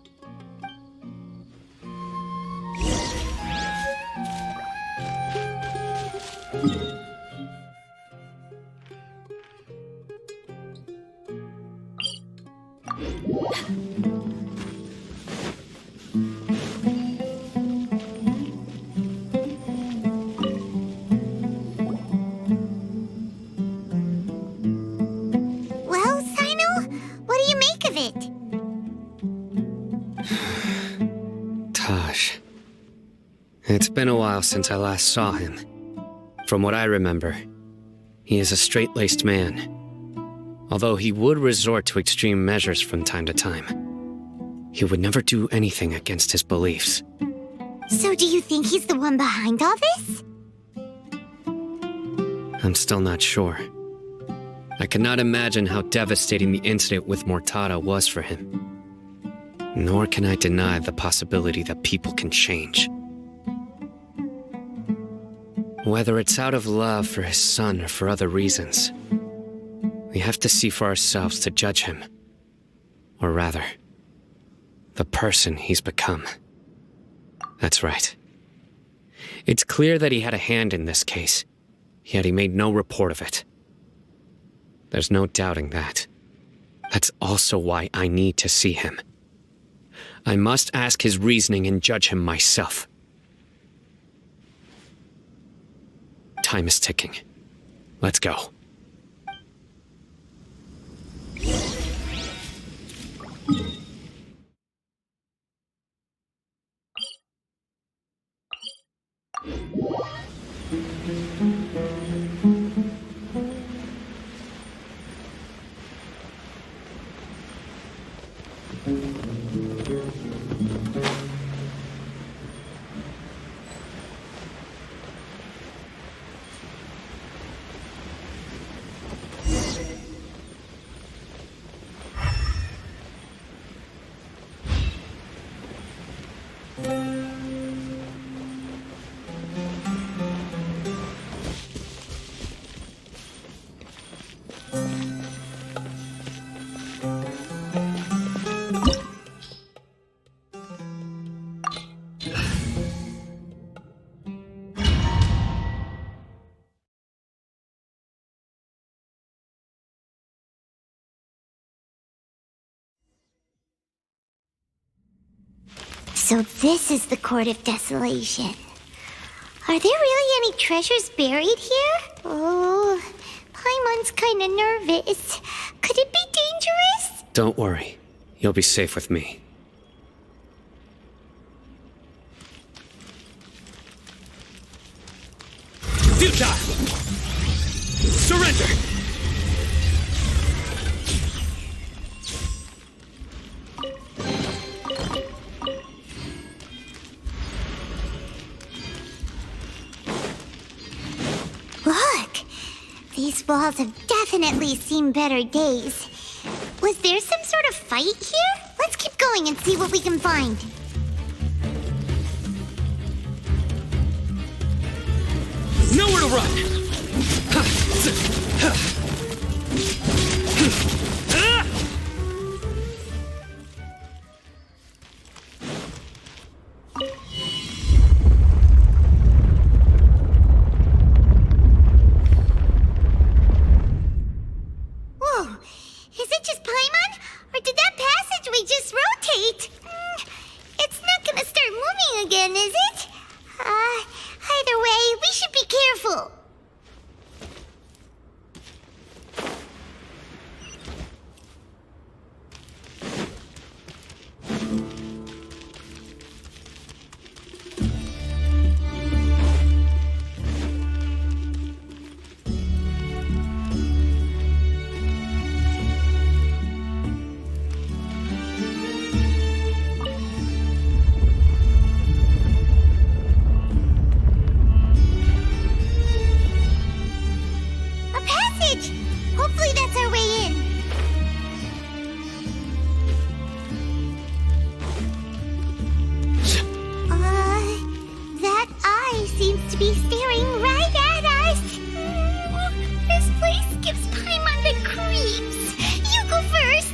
Taj. It's been a while since I last saw him. From what I remember, he is a straight-laced man. Although he would resort to extreme measures from time to time, he would never do anything against his beliefs. So do you think he's the one behind all this? I'm still not sure. I cannot imagine how devastating the incident with Mortada was for him. Nor can I deny the possibility that people can change. Whether it's out of love for his son or for other reasons, we have to see for ourselves to judge him. Or rather, the person he's become. That's right. It's clear that he had a hand in this case, yet he made no report of it. There's no doubting that. That's also why I need to see him. I must ask his reasoning and judge him myself. Time is ticking. Let's go. So this is the Court of Desolation. Are there really any treasures buried here? Oh, Paimon's kinda nervous. Could it be dangerous? Don't worry. You'll be safe with me. Futile! Surrender! Look! These walls have definitely seen better days. Was there some sort of fight here? Let's keep going and see what we can find. Nowhere to run! Whoa! Is it just Paimon? Or did that passageway just rotate? It's not gonna start moving again, is it? Either way, we should be careful. Hopefully that's our way in. That eye seems to be staring right at us. This place gives Paimon the creeps. You go first.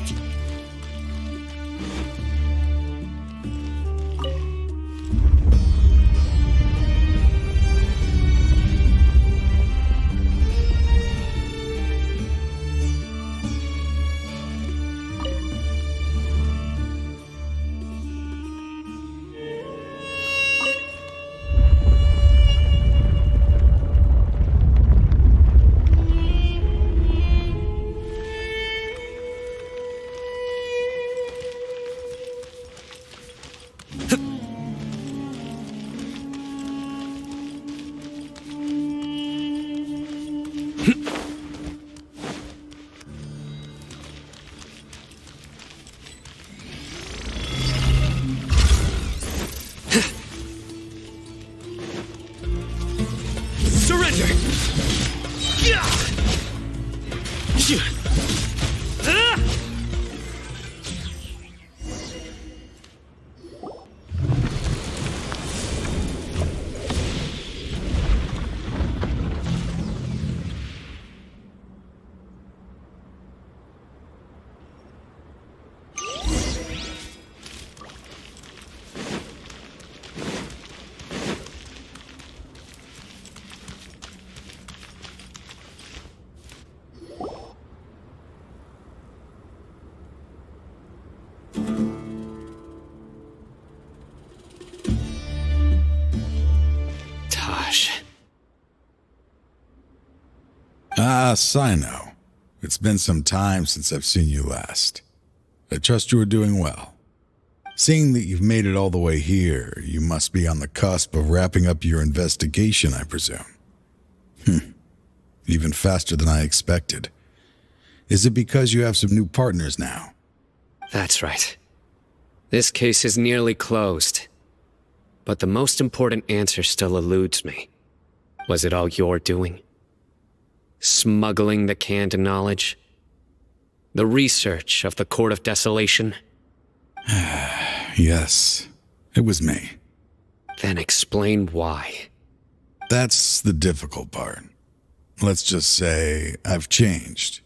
Ah, Cyno. It's been some time since I've seen you last. I trust you are doing well. Seeing that you've made it all the way here, you must be on the cusp of wrapping up your investigation, I presume. Even faster than I expected. Is it because you have some new partners now? That's right. This case is nearly closed. But the most important answer still eludes me. Was it all your doing? Smuggling the canned knowledge? The research of the Court of Desolation? Yes, it was me. Then explain why. That's the difficult part. Let's just say I've changed.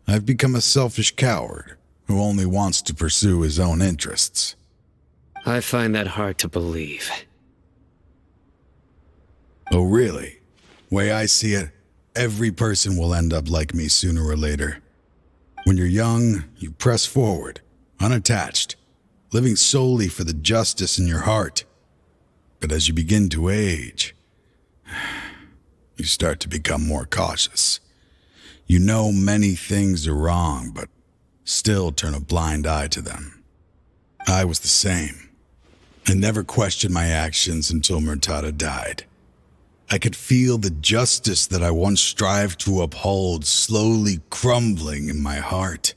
I've become a selfish coward who only wants to pursue his own interests. I find that hard to believe. Oh, really? Way I see it, every person will end up like me sooner or later. When you're young, you press forward, unattached, living solely for the justice in your heart. But as you begin to age, you start to become more cautious. You know many things are wrong, but still turn a blind eye to them. I was the same. I never questioned my actions until Murtada died. I could feel the justice that I once strived to uphold slowly crumbling in my heart.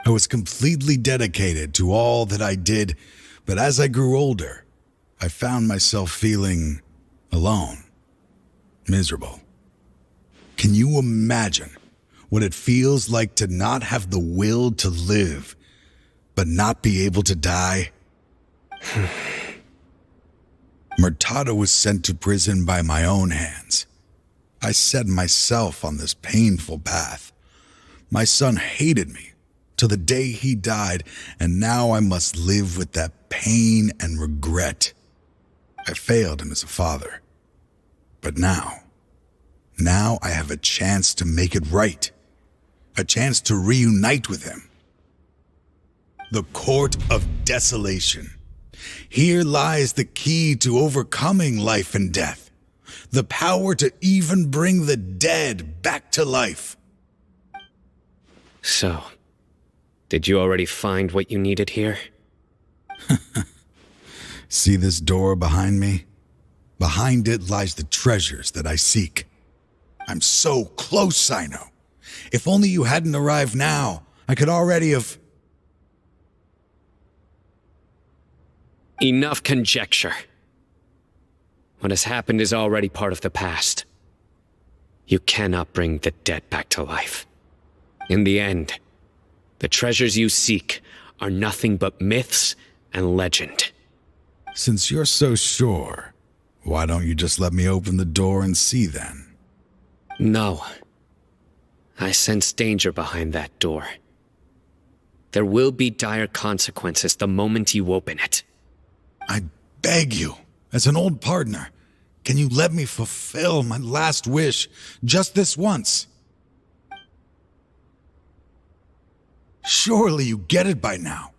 I was completely dedicated to all that I did, but as I grew older, I found myself feeling alone, miserable. Can you imagine what it feels like to not have the will to live, but not be able to die? Murtada was sent to prison by my own hands. I set myself on this painful path. My son hated me till the day he died, and now I must live with that pain and regret. I failed him as a father. But now I have a chance to make it right. A chance to reunite with him. The Court of Desolation. Here lies the key to overcoming life and death. The power to even bring the dead back to life. So, did you already find what you needed here? See this door behind me? Behind it lies the treasures that I seek. I'm so close, Cyno. If only you hadn't arrived now, I could already have... Enough conjecture. What has happened is already part of the past. You cannot bring the dead back to life. In the end, the treasures you seek are nothing but myths and legend. Since you're so sure, why don't you just let me open the door and see then? No. I sense danger behind that door. There will be dire consequences the moment you open it. I beg you, as an old partner, can you let me fulfill my last wish just this once? Surely you get it by now.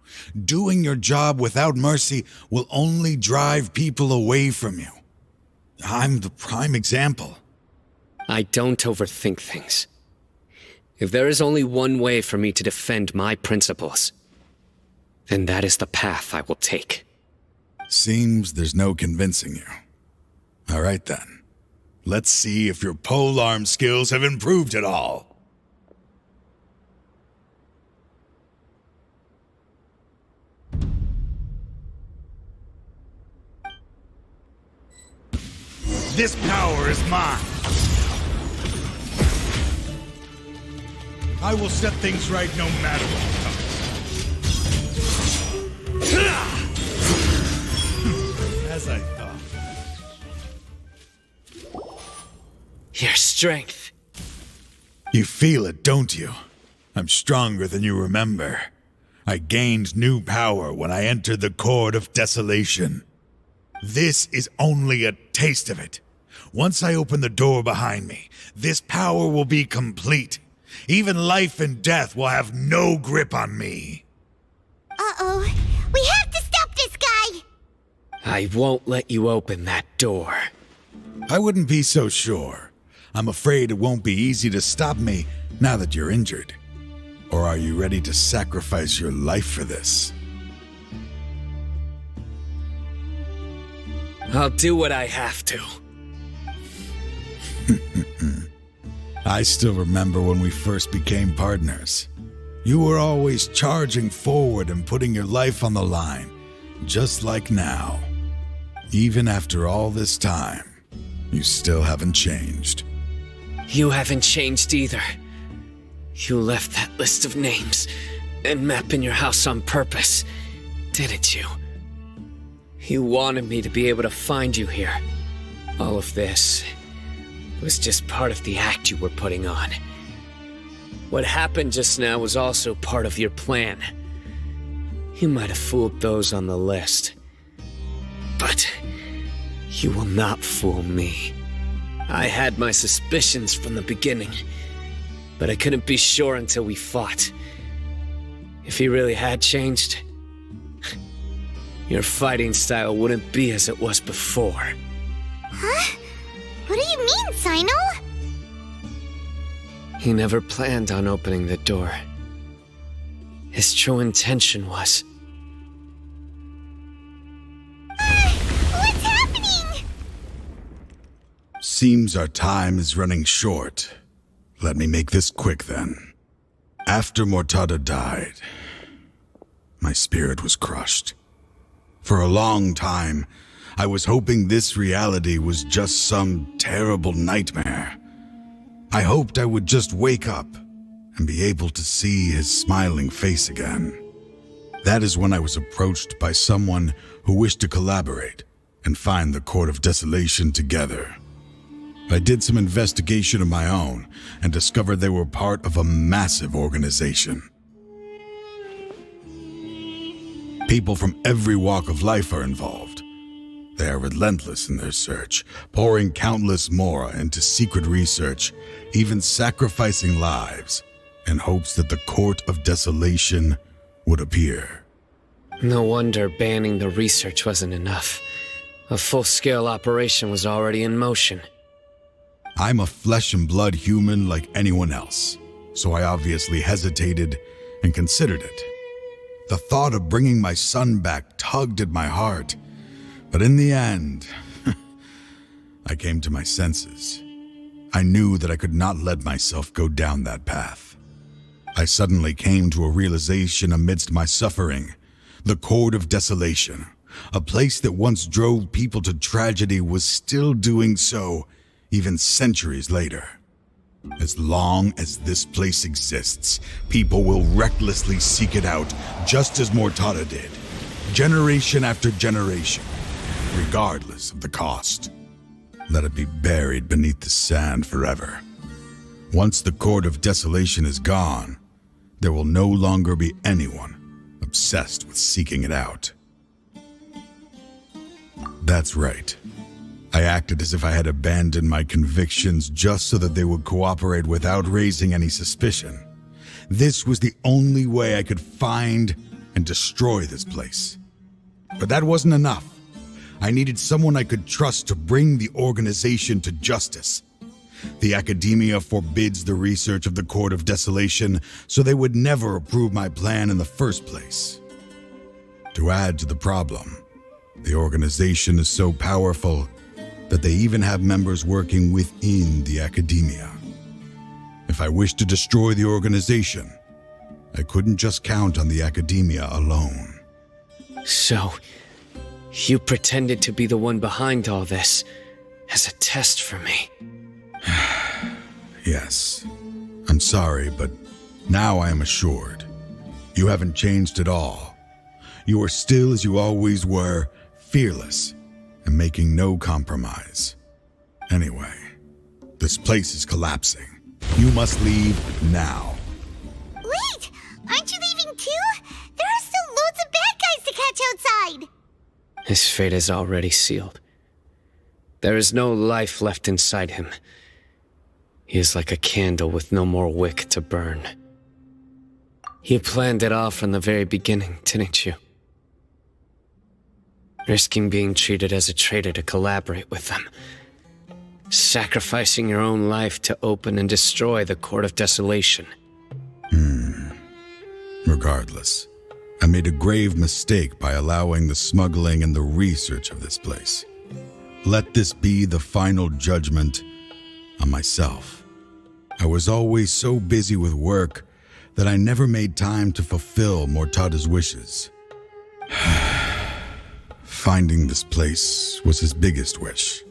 Doing your job without mercy will only drive people away from you. I'm the prime example. I don't overthink things. If there is only one way for me to defend my principles, then that is the path I will take. Seems there's no convincing you. All right then. Let's see if your polearm skills have improved at all. This power is mine. I will set things right no matter what comes. As I thought. Your strength. You feel it, don't you? I'm stronger than you remember. I gained new power when I entered the Court of Desolation. This is only a taste of it. Once I open the door behind me, this power will be complete. Even life and death will have no grip on me. Uh-oh. We have to stop this guy! I won't let you open that door. I wouldn't be so sure. I'm afraid it won't be easy to stop me now that you're injured. Or are you ready to sacrifice your life for this? I'll do what I have to. I still remember when we first became partners. You were always charging forward and putting your life on the line, just like now. Even after all this time, you still haven't changed. You haven't changed either. You left that list of names and map in your house on purpose, didn't you? You wanted me to be able to find you here. All of this was just part of the act you were putting on. What happened just now was also part of your plan. You might have fooled those on the list, but you will not fool me. I had my suspicions from the beginning, but I couldn't be sure until we fought. If he really had changed, your fighting style wouldn't be as it was before. Huh? What do you mean, Cyno? He never planned on opening the door. His true intention was... What's happening? Seems our time is running short. Let me make this quick then. After Mortada died, my spirit was crushed. For a long time, I was hoping this reality was just some terrible nightmare. I hoped I would just wake up and be able to see his smiling face again. That is when I was approached by someone who wished to collaborate and find the Court of Desolation together. I did some investigation of my own and discovered they were part of a massive organization. People from every walk of life are involved. They are relentless in their search, pouring countless mora into secret research, even sacrificing lives in hopes that the Court of Desolation would appear. No wonder banning the research wasn't enough. A full-scale operation was already in motion. I'm a flesh and blood human like anyone else, so I obviously hesitated and considered it. The thought of bringing my son back tugged at my heart, but in the end, I came to my senses. I knew that I could not let myself go down that path. I suddenly came to a realization amidst my suffering. The Court of Desolation, a place that once drove people to tragedy, was still doing so even centuries later. As long as this place exists, people will recklessly seek it out, just as Mortada did, generation after generation, regardless of the cost. Let it be buried beneath the sand forever. Once the Court of Desolation is gone, there will no longer be anyone obsessed with seeking it out. That's right. I acted as if I had abandoned my convictions just so that they would cooperate without raising any suspicion. This was the only way I could find and destroy this place. But that wasn't enough. I needed someone I could trust to bring the organization to justice. The academia forbids the research of the Court of Desolation, so they would never approve my plan in the first place. To add to the problem, the organization is so powerful that they even have members working within the academia. If I wished to destroy the organization, I couldn't just count on the academia alone. So, you pretended to be the one behind all this as a test for me. Yes. I'm sorry, but now I am assured. You haven't changed at all. You are still as you always were, fearless and making no compromise. Anyway, this place is collapsing. You must leave now. Wait! Aren't you leaving too? There are still loads of bad guys to catch outside! His fate is already sealed. There is no life left inside him. He is like a candle with no more wick to burn. You planned it all from the very beginning, didn't you? Risking being treated as a traitor to collaborate with them. Sacrificing your own life to open and destroy the Court of Desolation. Regardless, I made a grave mistake by allowing the smuggling and the research of this place. Let this be the final judgment on myself. I was always so busy with work that I never made time to fulfill Mortada's wishes. Finding this place was his biggest wish.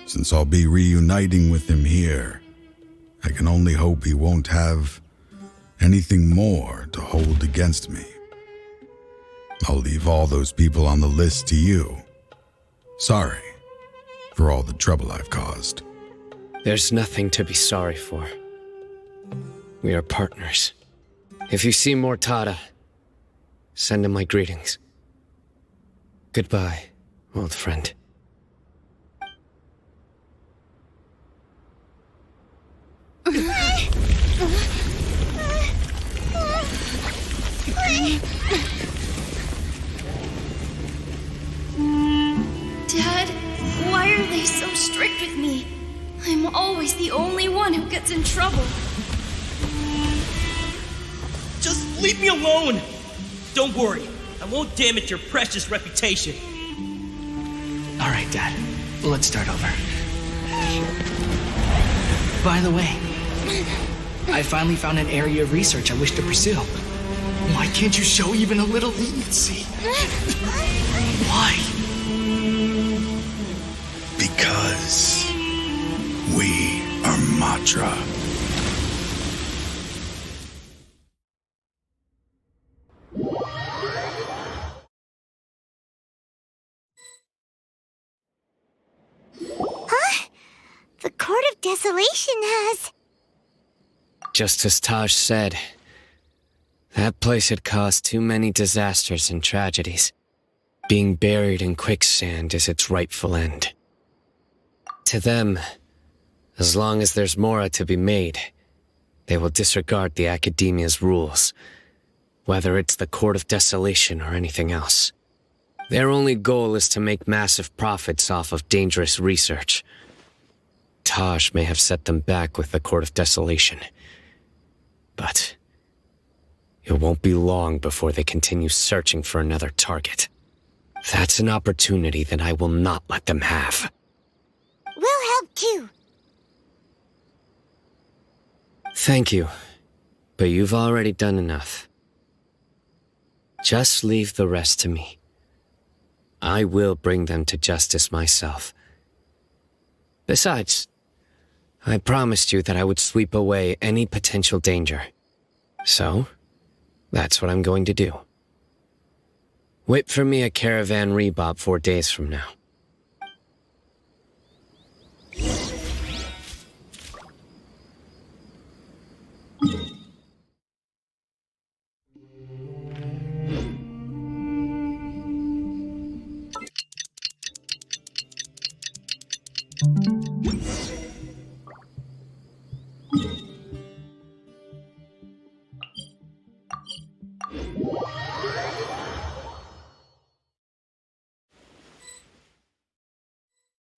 Since I'll be reuniting with him here, I can only hope he won't have anything more to hold against me. I'll leave all those people on the list to you. Sorry for all the trouble I've caused. There's nothing to be sorry for. We are partners. If you see Mortada, send him my greetings. Goodbye, old friend. Dad, why are they so strict with me? I'm always the only one who gets in trouble. Just leave me alone! Don't worry, I won't damage your precious reputation. Alright, Dad. Let's start over. By the way, I finally found an area of research I wish to pursue. Why can't you show even a little leniency? Why? Because we are Matra. Huh? The Court of Desolation has... Just as Taj said, that place had caused too many disasters and tragedies. Being buried in quicksand is its rightful end. To them, as long as there's more to be made, they will disregard the Academia's rules, whether it's the Court of Desolation or anything else. Their only goal is to make massive profits off of dangerous research. Taj may have set them back with the Court of Desolation, but it won't be long before they continue searching for another target. That's an opportunity that I will not let them have. We'll help too. Thank you, but you've already done enough. Just leave the rest to me. I will bring them to justice myself. Besides, I promised you that I would sweep away any potential danger. So, that's what I'm going to do. Wait for me a caravan rebob 4 days from now.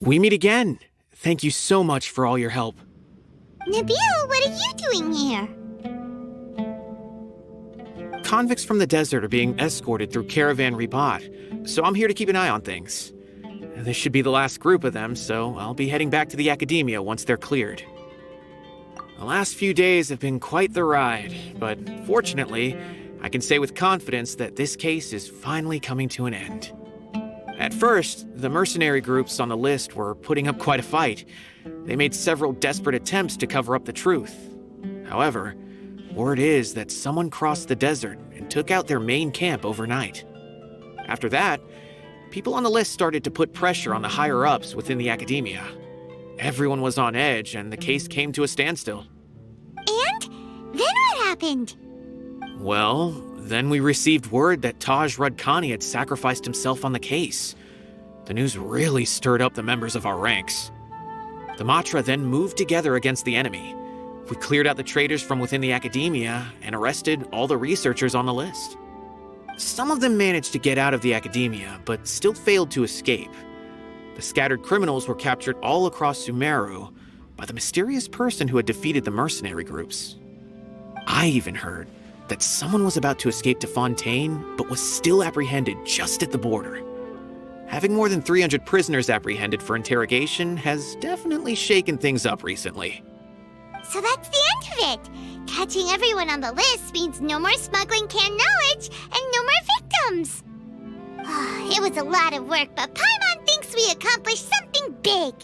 We meet again. Thank you so much for all your help. Nabil, what are you doing here? Convicts from the desert are being escorted through Caravan Ribat, so I'm here to keep an eye on things. This should be the last group of them, so I'll be heading back to the Academia once they're cleared. The last few days have been quite the ride, but fortunately, I can say with confidence that this case is finally coming to an end. At first, the mercenary groups on the list were putting up quite a fight. They made several desperate attempts to cover up the truth. However, word is that someone crossed the desert and took out their main camp overnight. After that, people on the list started to put pressure on the higher-ups within the Academia. Everyone was on edge, and the case came to a standstill. And? Then what happened? Well, then we received word that Taj Rudkani had sacrificed himself on the case. The news really stirred up the members of our ranks. The Matra then moved together against the enemy. We cleared out the traitors from within the Academia and arrested all the researchers on the list. Some of them managed to get out of the Academia, but still failed to escape. The scattered criminals were captured all across Sumeru by the mysterious person who had defeated the mercenary groups. I even heard that someone was about to escape to Fontaine, but was still apprehended just at the border. Having more than 300 prisoners apprehended for interrogation has definitely shaken things up recently. So that's the end of it. Catching everyone on the list means no more smuggling canned knowledge and no more victims. It was a lot of work, but Paimon thinks we accomplished something big.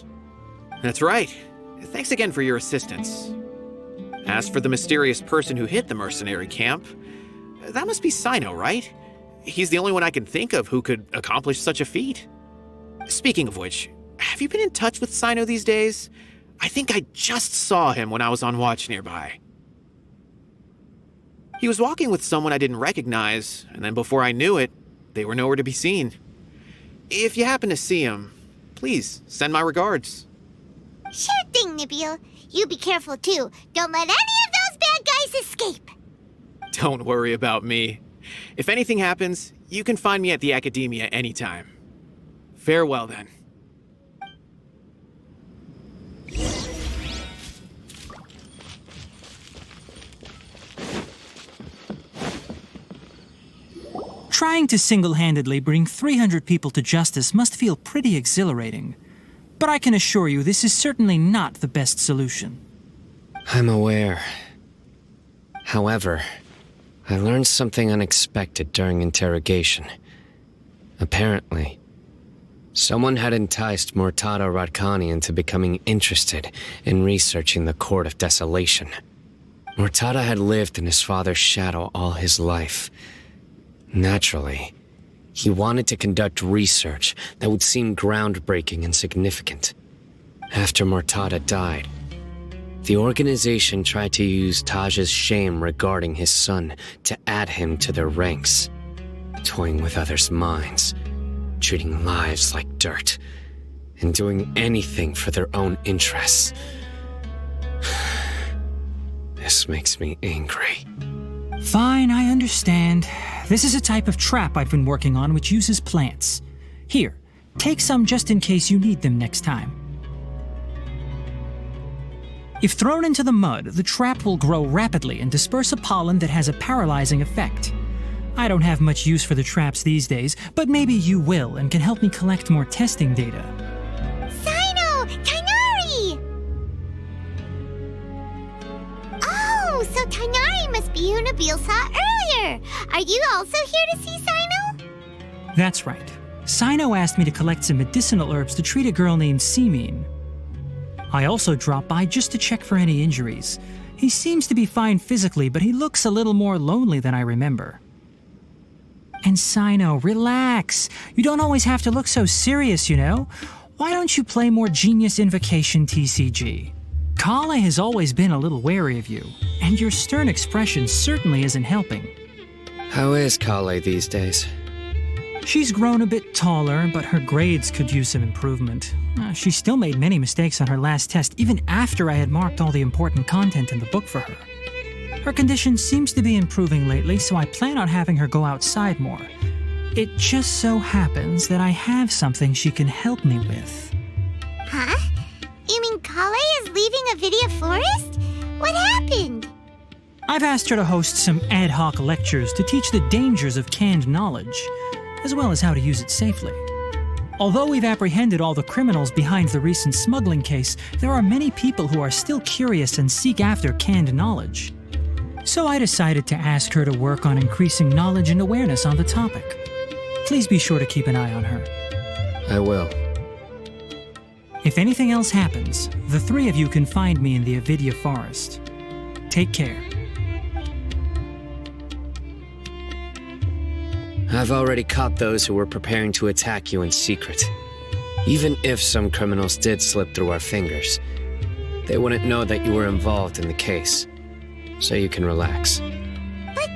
That's right. Thanks again for your assistance. As for the mysterious person who hit the mercenary camp, that must be Cyno, right? He's the only one I can think of who could accomplish such a feat. Speaking of which, have you been in touch with Cyno these days? I think I just saw him when I was on watch nearby. He was walking with someone I didn't recognize, and then before I knew it, they were nowhere to be seen. If you happen to see him, please send my regards. Sure thing, Nabil. You be careful too. Don't let any of those bad guys escape. Don't worry about me. If anything happens, you can find me at the Academia anytime. Farewell then. Trying to single-handedly bring 300 people to justice must feel pretty exhilarating. But I can assure you this is certainly not the best solution. I'm aware. However, I learned something unexpected during interrogation. Apparently, someone had enticed Murtada Radkani into becoming interested in researching the Court of Desolation. Murtada had lived in his father's shadow all his life. Naturally, he wanted to conduct research that would seem groundbreaking and significant. After Murtada died, the organization tried to use Taj's shame regarding his son to add him to their ranks, toying with others' minds, treating lives like dirt, and doing anything for their own interests. This makes me angry. Fine, I understand. This is a type of trap I've been working on which uses plants. Here, take some just in case you need them next time. If thrown into the mud, the trap will grow rapidly and disperse a pollen that has a paralyzing effect. I don't have much use for the traps these days, but maybe you will and can help me collect more testing data. Cyno! Tighnari! Oh, so Tighnari must be who Nabil saw earlier. Are you also here to see Cyno? That's right. Cyno asked me to collect some medicinal herbs to treat a girl named Semin. I also dropped by just to check for any injuries. He seems to be fine physically, but he looks a little more lonely than I remember. And Cyno, relax. You don't always have to look so serious, you know? Why don't you play more Genius Invocation TCG? Kale has always been a little wary of you, and your stern expression certainly isn't helping. How is Kale these days? She's grown a bit taller, but her grades could use some improvement. She still made many mistakes on her last test, even after I had marked all the important content in the book for her. Her condition seems to be improving lately, so I plan on having her go outside more. It just so happens that I have something she can help me with. Huh? You mean Kale is leaving Avidia Forest? What happened? I've asked her to host some ad hoc lectures to teach the dangers of canned knowledge, as well as how to use it safely. Although we've apprehended all the criminals behind the recent smuggling case, there are many people who are still curious and seek after canned knowledge. So I decided to ask her to work on increasing knowledge and awareness on the topic. Please be sure to keep an eye on her. I will. If anything else happens, the three of you can find me in the Avidia Forest. Take care. I've already caught those who were preparing to attack you in secret. Even if some criminals did slip through our fingers, they wouldn't know that you were involved in the case. So you can relax. But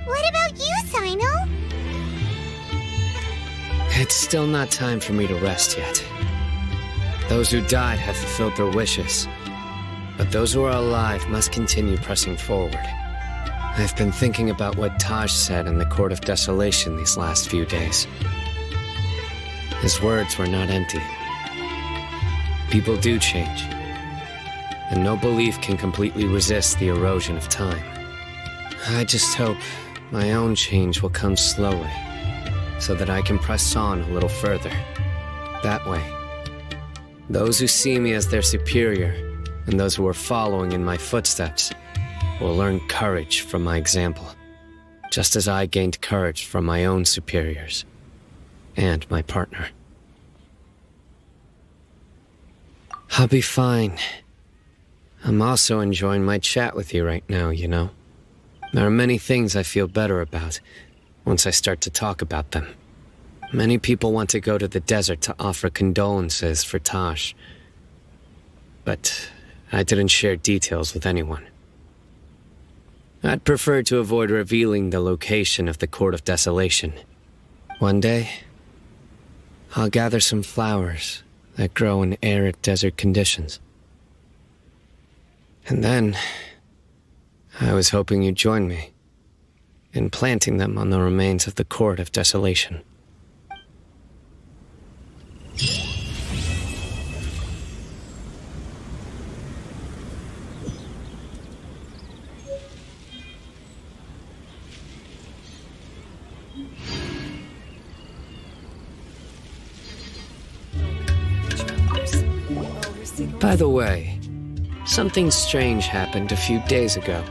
what about you, Cyno? It's still not time for me to rest yet. Those who died have fulfilled their wishes, but those who are alive must continue pressing forward. I've been thinking about what Taj said in the Court of Desolation these last few days. His words were not empty. People do change. And no belief can completely resist the erosion of time. I just hope my own change will come slowly, so that I can press on a little further. That way, those who see me as their superior, and those who are following in my footsteps, will learn courage from my example, just as I gained courage from my own superiors, and my partner. I'll be fine. I'm also enjoying my chat with you right now, you know? There are many things I feel better about once I start to talk about them. Many people want to go to the desert to offer condolences for Taj, but I didn't share details with anyone. I'd prefer to avoid revealing the location of the Court of Desolation. One day, I'll gather some flowers that grow in arid desert conditions. And then, I was hoping you'd join me in planting them on the remains of the Court of Desolation. By the way, something strange happened a few days ago.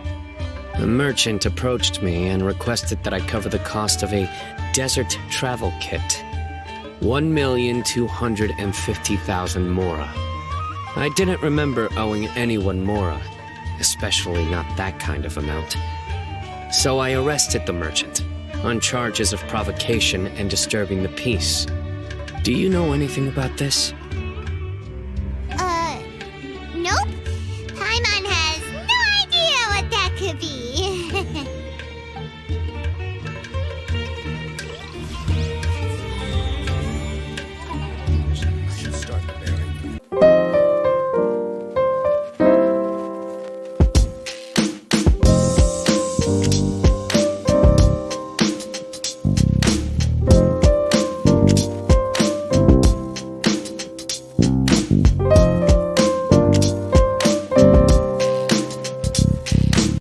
A merchant approached me and requested that I cover the cost of a desert travel kit. 1,250,000 mora. I didn't remember owing anyone mora, especially not that kind of amount. So I arrested the merchant on charges of provocation and disturbing the peace. Do you know anything about this?